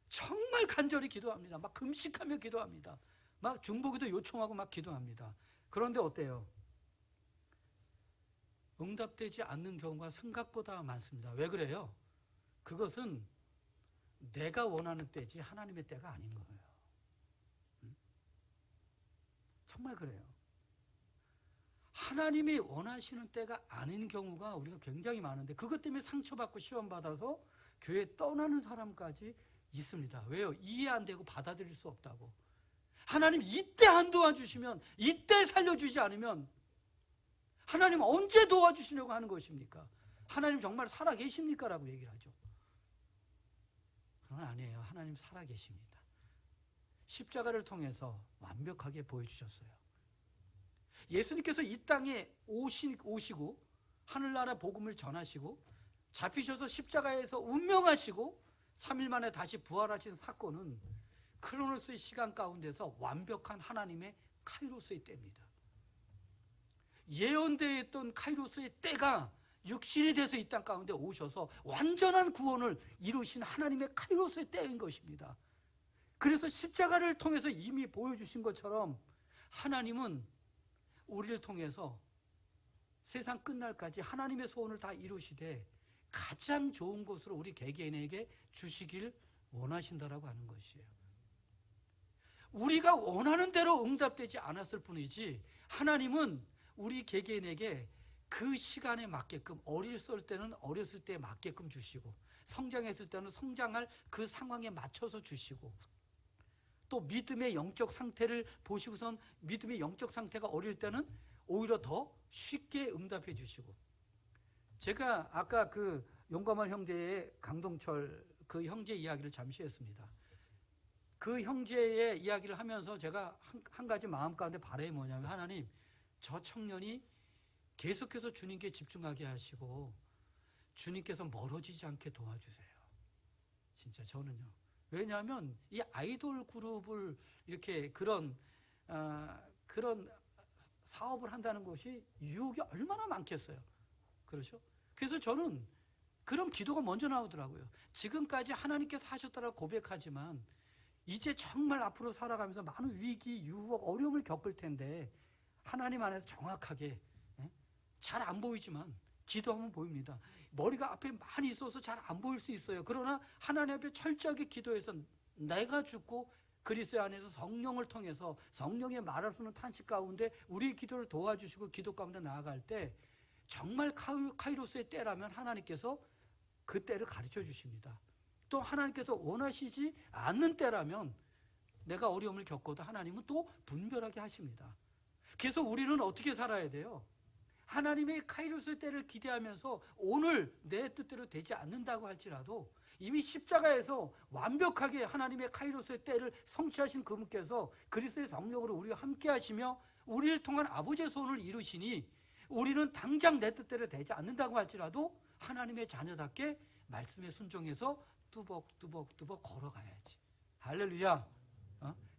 정말 간절히 기도합니다. 막 금식하며 기도합니다. 막 중보기도 요청하고 막 기도합니다. 그런데 어때요? 응답되지 않는 경우가 생각보다 많습니다. 왜 그래요? 그것은 내가 원하는 때지 하나님의 때가 아닌 거예요. 정말 그래요. 하나님이 원하시는 때가 아닌 경우가 우리가 굉장히 많은데, 그것 때문에 상처받고 시험받아서 교회 떠나는 사람까지 있습니다. 왜요? 이해 안 되고 받아들일 수 없다고. 하나님 이때 안 도와주시면, 이때 살려주지 않으면 하나님 언제 도와주시려고 하는 것입니까? 하나님 정말 살아계십니까? 라고 얘기를 하죠. 그건 아니에요. 하나님 살아계십니다. 십자가를 통해서 완벽하게 보여주셨어요. 예수님께서 이 땅에 오시고 하늘나라 복음을 전하시고 잡히셔서 십자가에서 운명하시고 3일 만에 다시 부활하신 사건은 크로노스의 시간 가운데서 완벽한 하나님의 카이로스의 때입니다. 예언되어 있던 카이로스의 때가 육신이 돼서 이 땅 가운데 오셔서 완전한 구원을 이루신 하나님의 카이로스의 때인 것입니다. 그래서 십자가를 통해서 이미 보여주신 것처럼 하나님은 우리를 통해서 세상 끝날까지 하나님의 소원을 다 이루시되 가장 좋은 것으로 우리 개개인에게 주시길 원하신다라고 하는 것이에요. 우리가 원하는 대로 응답되지 않았을 뿐이지 하나님은 우리 개개인에게 그 시간에 맞게끔, 어렸을 때는 어렸을 때에 맞게끔 주시고 성장했을 때는 성장할 그 상황에 맞춰서 주시고 또 믿음의 영적 상태를 보시고선 믿음의 영적 상태가 어릴 때는 오히려 더 쉽게 응답해 주시고, 제가 아까 그 용감한 형제의 강동철 그 형제 이야기를 잠시 했습니다. 그 형제의 이야기를 하면서 제가 한 가지 마음 가운데 바람이 뭐냐면, 하나님 저 청년이 계속해서 주님께 집중하게 하시고 주님께서 멀어지지 않게 도와주세요. 진짜 저는요. 왜냐하면 이 아이돌 그룹을 이렇게 그런 사업을 한다는 것이 유혹이 얼마나 많겠어요. 그렇죠? 그래서 저는 그런 기도가 먼저 나오더라고요. 지금까지 하나님께서 하셨다라고 고백하지만 이제 정말 앞으로 살아가면서 많은 위기, 유혹, 어려움을 겪을 텐데 하나님 안에서 정확하게 잘 안 보이지만 기도하면 보입니다. 머리가 앞에 많이 있어서 잘 안 보일 수 있어요. 그러나 하나님 앞에 철저하게 기도해서 내가 죽고 그리스도 안에서 성령을 통해서 성령의 말할 수 없는 탄식 가운데 우리의 기도를 도와주시고 기도 가운데 나아갈 때 정말 카이로스의 때라면 하나님께서 그 때를 가르쳐 주십니다. 또 하나님께서 원하시지 않는 때라면 내가 어려움을 겪어도 하나님은 또 분별하게 하십니다. 그래서 우리는 어떻게 살아야 돼요? 하나님의 카이로스의 때를 기대하면서 오늘 내 뜻대로 되지 않는다고 할지라도 이미 십자가에서 완벽하게 하나님의 카이로스의 때를 성취하신 그분께서 그리스도의 성령으로 우리와 함께 하시며 우리를 통한 아버지의 소원을 이루시니 우리는 당장 내 뜻대로 되지 않는다고 할지라도 하나님의 자녀답게 말씀에 순종해서 뚜벅뚜벅 걸어가야지. 할렐루야.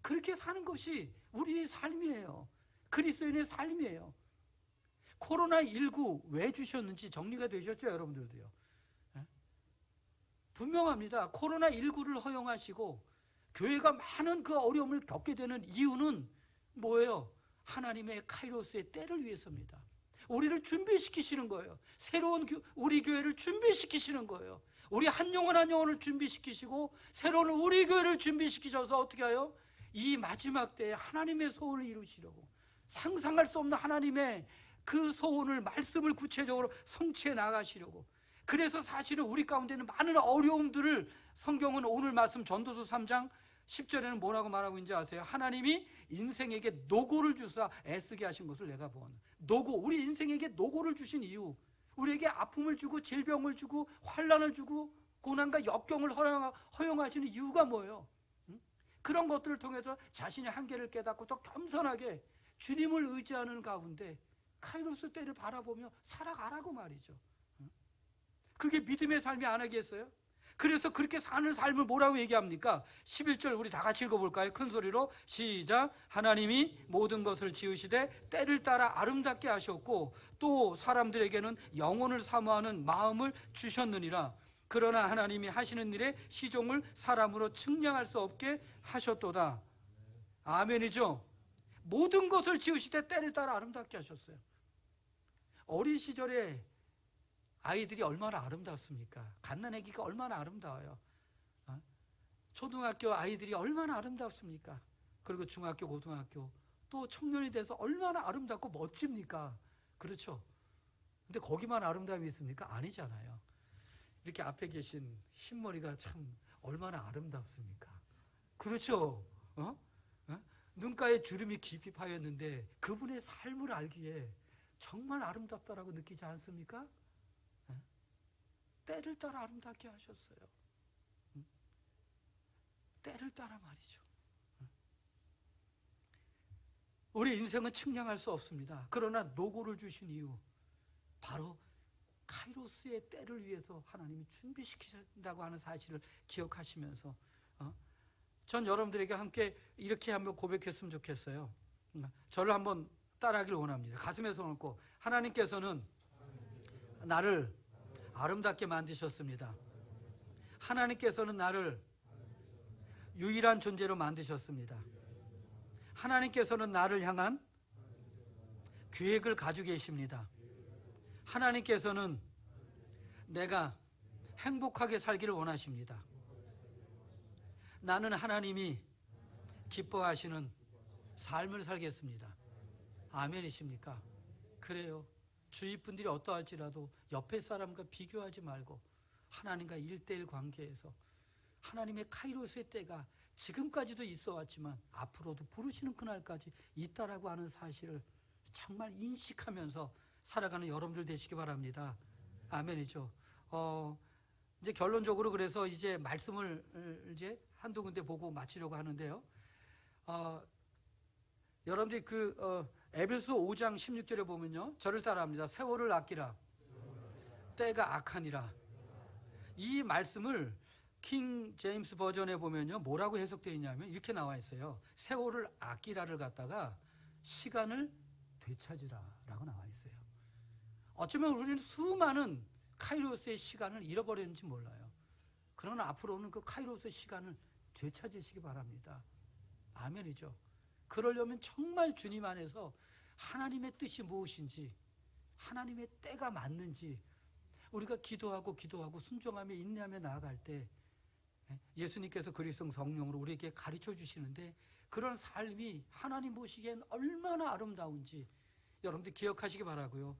그렇게 사는 것이 우리의 삶이에요. 그리스도인의 삶이에요. 코로나19 왜 주셨는지 정리가 되셨죠, 여러분들도요? 분명합니다. 코로나19를 허용하시고 교회가 많은 그 어려움을 겪게 되는 이유는 뭐예요? 하나님의 카이로스의 때를 위해서입니다. 우리를 준비시키시는 거예요. 새로운 우리 교회를 준비시키시는 거예요. 우리 한 영혼 한 영혼을 준비시키시고 새로운 우리 교회를 준비시키셔서 어떻게 해요? 이 마지막 때에 하나님의 소원을 이루시려고, 상상할 수 없는 하나님의 그 소원을, 말씀을 구체적으로 성취해 나가시려고. 그래서 사실은 우리 가운데는 많은 어려움들을 성경은 오늘 말씀 전도서 3장 10절에는 뭐라고 말하고 있는지 아세요? 하나님이 인생에게 노고를 주사 애쓰게 하신 것을 내가 보았노라. 노고, 우리 인생에게 노고를 주신 이유, 우리에게 아픔을 주고 질병을 주고 환난을 주고 고난과 역경을 허용하시는 이유가 뭐예요? 그런 것들을 통해서 자신의 한계를 깨닫고 더 겸손하게 주님을 의지하는 가운데 카이로스 때를 바라보며 살아가라고 말이죠. 그게 믿음의 삶이 아니겠어요? 그래서 그렇게 사는 삶을 뭐라고 얘기합니까? 11절 우리 다 같이 읽어볼까요? 큰 소리로 시작. 하나님이 모든 것을 지으시되 때를 따라 아름답게 하셨고 또 사람들에게는 영혼을 사모하는 마음을 주셨느니라. 그러나 하나님이 하시는 일에 시종을 사람으로 측량할 수 없게 하셨도다. 아멘이죠? 모든 것을 지으시되 때를 따라 아름답게 하셨어요. 어린 시절에 아이들이 얼마나 아름답습니까? 갓난아기가 얼마나 아름다워요. 초등학교 아이들이 얼마나 아름답습니까? 그리고 중학교, 고등학교, 또 청년이 돼서 얼마나 아름답고 멋집니까? 그렇죠? 근데 거기만 아름다움이 있습니까? 아니잖아요. 이렇게 앞에 계신 흰머리가 참 얼마나 아름답습니까? 그렇죠? 눈가에 주름이 깊이 파였는데 그분의 삶을 알기에 정말 아름답다라고 느끼지 않습니까? 때를 따라 아름답게 하셨어요. 때를 따라 말이죠. 우리 인생은 측량할 수 없습니다. 그러나 노고를 주신 이유, 바로 카이로스의 때를 위해서 하나님이 준비시키신다고 하는 사실을 기억하시면서 전 여러분들에게 함께 이렇게 한번 고백했으면 좋겠어요. 저를 한번 따라하길 원합니다. 가슴에 손을 얹고, 하나님께서는 나를 아름답게 만드셨습니다. 하나님께서는 나를 유일한 존재로 만드셨습니다. 하나님께서는 나를 향한 계획을 가지고 계십니다. 하나님께서는 내가 행복하게 살기를 원하십니다. 나는 하나님이 기뻐하시는 삶을 살겠습니다. 아멘이십니까? 그래요. 주위 분들이 어떠할지라도 옆에 사람과 비교하지 말고 하나님과 1:1 관계에서 하나님의 카이로스의 때가 지금까지도 있어 왔지만 앞으로도 부르시는 그날까지 있다라고 하는 사실을 정말 인식하면서 살아가는 여러분들 되시기 바랍니다. 아멘이죠. 이제 결론적으로 그래서 이제 말씀을 이제 한두 군데 보고 마치려고 하는데요. 여러분들이 에베소 5장 16절에 보면요, 저를 따라합니다. 세월을 아끼라, 때가 악하니라. 이 말씀을 킹 제임스 버전에 보면요, 뭐라고 해석되어 있냐면 이렇게 나와 있어요. 세월을 아끼라를 갖다가 시간을 되찾으라라고 나와 있어요. 어쩌면 우리는 수많은 카이로스의 시간을 잃어버렸는지 몰라요. 그러나 앞으로는 그 카이로스의 시간을 되찾으시기 바랍니다. 아멘이죠. 그러려면 정말 주님 안에서 하나님의 뜻이 무엇인지, 하나님의 때가 맞는지 우리가 기도하고 순종하며 인내하며 나아갈 때 예수님께서 그리스도 성령으로 우리에게 가르쳐 주시는데, 그런 삶이 하나님 보시기엔 얼마나 아름다운지 여러분들 기억하시기 바라고요.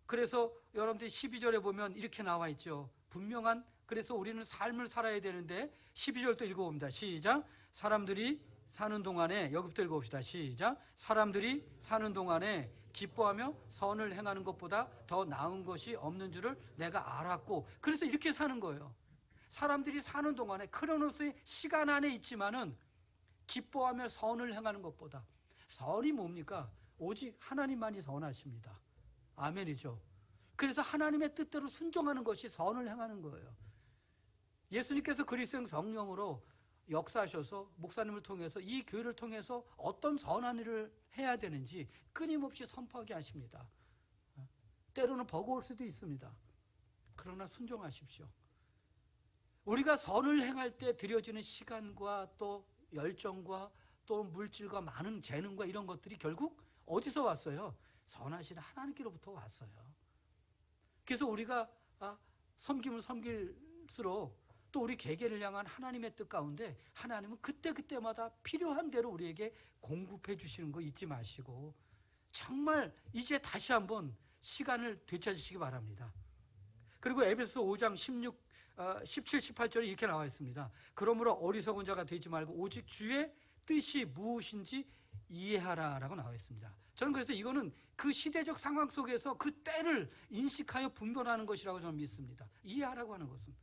그래서 여러분들 12절에 보면 이렇게 나와 있죠. 분명한, 그래서 우리는 삶을 살아야 되는데 12절도 읽어봅니다. 시작. 사람들이 사는 동안에, 여기부터 읽어봅시다. 시작. 사람들이 사는 동안에 기뻐하며 선을 행하는 것보다 더 나은 것이 없는 줄을 내가 알았고, 그래서 이렇게 사는 거예요. 사람들이 사는 동안에 크로노스의 시간 안에 있지만은 기뻐하며 선을 행하는 것보다, 선이 뭡니까? 오직 하나님만이 선하십니다. 아멘이죠. 그래서 하나님의 뜻대로 순종하는 것이 선을 행하는 거예요. 예수님께서 그리스도 성령으로 역사하셔서 목사님을 통해서 이 교회를 통해서 어떤 선한 일을 해야 되는지 끊임없이 선포하게 하십니다. 때로는 버거울 수도 있습니다. 그러나 순종하십시오. 우리가 선을 행할 때 들여지는 시간과 또 열정과 또 물질과 많은 재능과 이런 것들이 결국 어디서 왔어요? 선하신 하나님께로부터 왔어요. 그래서 우리가 섬김을 섬길수록 또 우리 개개를 향한 하나님의 뜻 가운데 하나님은 그때그때마다 필요한 대로 우리에게 공급해 주시는 거 잊지 마시고 정말 이제 다시 한번 시간을 되찾으시기 바랍니다. 그리고 에베소 5장 17, 18절에 이렇게 나와 있습니다. 그러므로 어리석은 자가 되지 말고 오직 주의 뜻이 무엇인지 이해하라라고 나와 있습니다. 저는 그래서 이거는 그 시대적 상황 속에서 그 때를 인식하여 분별하는 것이라고 저는 믿습니다. 이해하라고 하는 것은.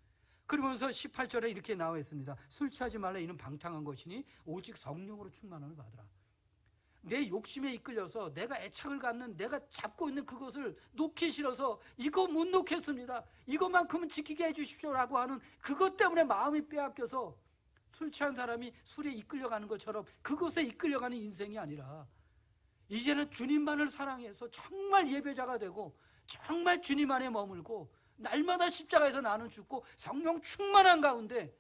그러면서 18절에 이렇게 나와 있습니다. 술 취하지 말라, 이는 방탕한 것이니 오직 성령으로 충만함을 받으라. 내 욕심에 이끌려서 내가 애착을 갖는, 내가 잡고 있는 그것을 놓기 싫어서 이거 못 놓겠습니다, 이것만큼은 지키게 해주십시오라고 하는 그것 때문에 마음이 빼앗겨서 술 취한 사람이 술에 이끌려가는 것처럼 그것에 이끌려가는 인생이 아니라 이제는 주님만을 사랑해서 정말 예배자가 되고 정말 주님 안에 머물고 날마다 십자가에서 나는 죽고 성령 충만한 가운데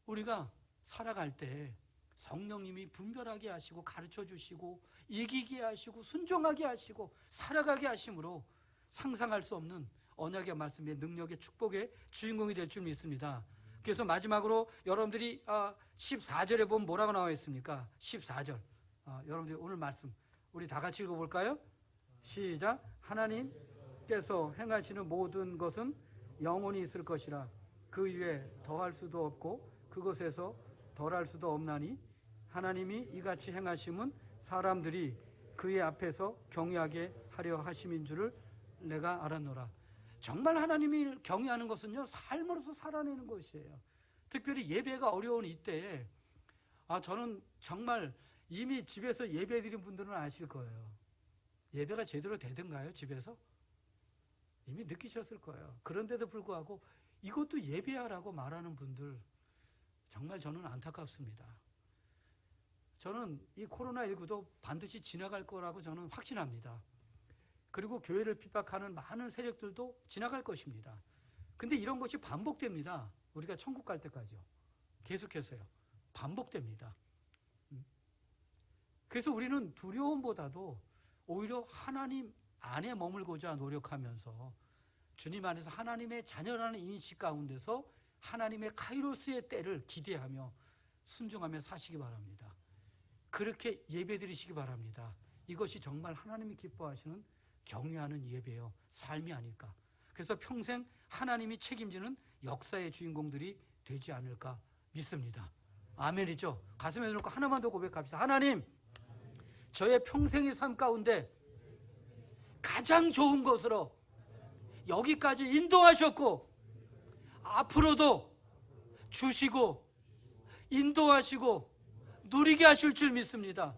우리가 살아갈 때 성령님이 분별하게 하시고 가르쳐 주시고 이기게 하시고 순종하게 하시고 살아가게 하심으로 상상할 수 없는 언약의 말씀의 능력의 축복의 주인공이 될 줄 믿습니다. 그래서 마지막으로 여러분들이 14절에 보면 뭐라고 나와 있습니까? 14절. 여러분들이 오늘 말씀 우리 다 같이 읽어볼까요? 시작. 하나님 하나님께서 행하시는 모든 것은 영원히 있을 것이라. 그 위에 더할 수도 없고 그것에서 덜할 수도 없나니 하나님이 이같이 행하심은 사람들이 그의 앞에서 경외하게 하려 하심인 줄을 내가 알았노라. 정말 하나님이 경외하는 것은요, 삶으로서 살아내는 것이에요. 특별히 예배가 어려운 이때에 저는 정말 이미 집에서 예배 드린 분들은 아실 거예요. 예배가 제대로 되던가요, 집에서? 이미 느끼셨을 거예요. 그런데도 불구하고 이것도 예배야라고 말하는 분들, 정말 저는 안타깝습니다. 저는 이 코로나19도 반드시 지나갈 거라고 저는 확신합니다. 그리고 교회를 핍박하는 많은 세력들도 지나갈 것입니다. 근데 이런 것이 반복됩니다. 우리가 천국 갈 때까지요. 계속해서요. 반복됩니다. 그래서 우리는 두려움보다도 오히려 하나님 안에 머물고자 노력하면서 주님 안에서 하나님의 자녀라는 인식 가운데서 하나님의 카이로스의 때를 기대하며 순종하며 사시기 바랍니다. 그렇게 예배드리시기 바랍니다. 이것이 정말 하나님이 기뻐하시는 경외하는 예배요, 삶이 아닐까. 그래서 평생 하나님이 책임지는 역사의 주인공들이 되지 않을까 믿습니다. 아멘이죠. 가슴에 놓고 하나만 더 고백합시다. 하나님, 저의 평생의 삶 가운데 가장 좋은 것으로 여기까지 인도하셨고 앞으로도 주시고 인도하시고 누리게 하실 줄 믿습니다.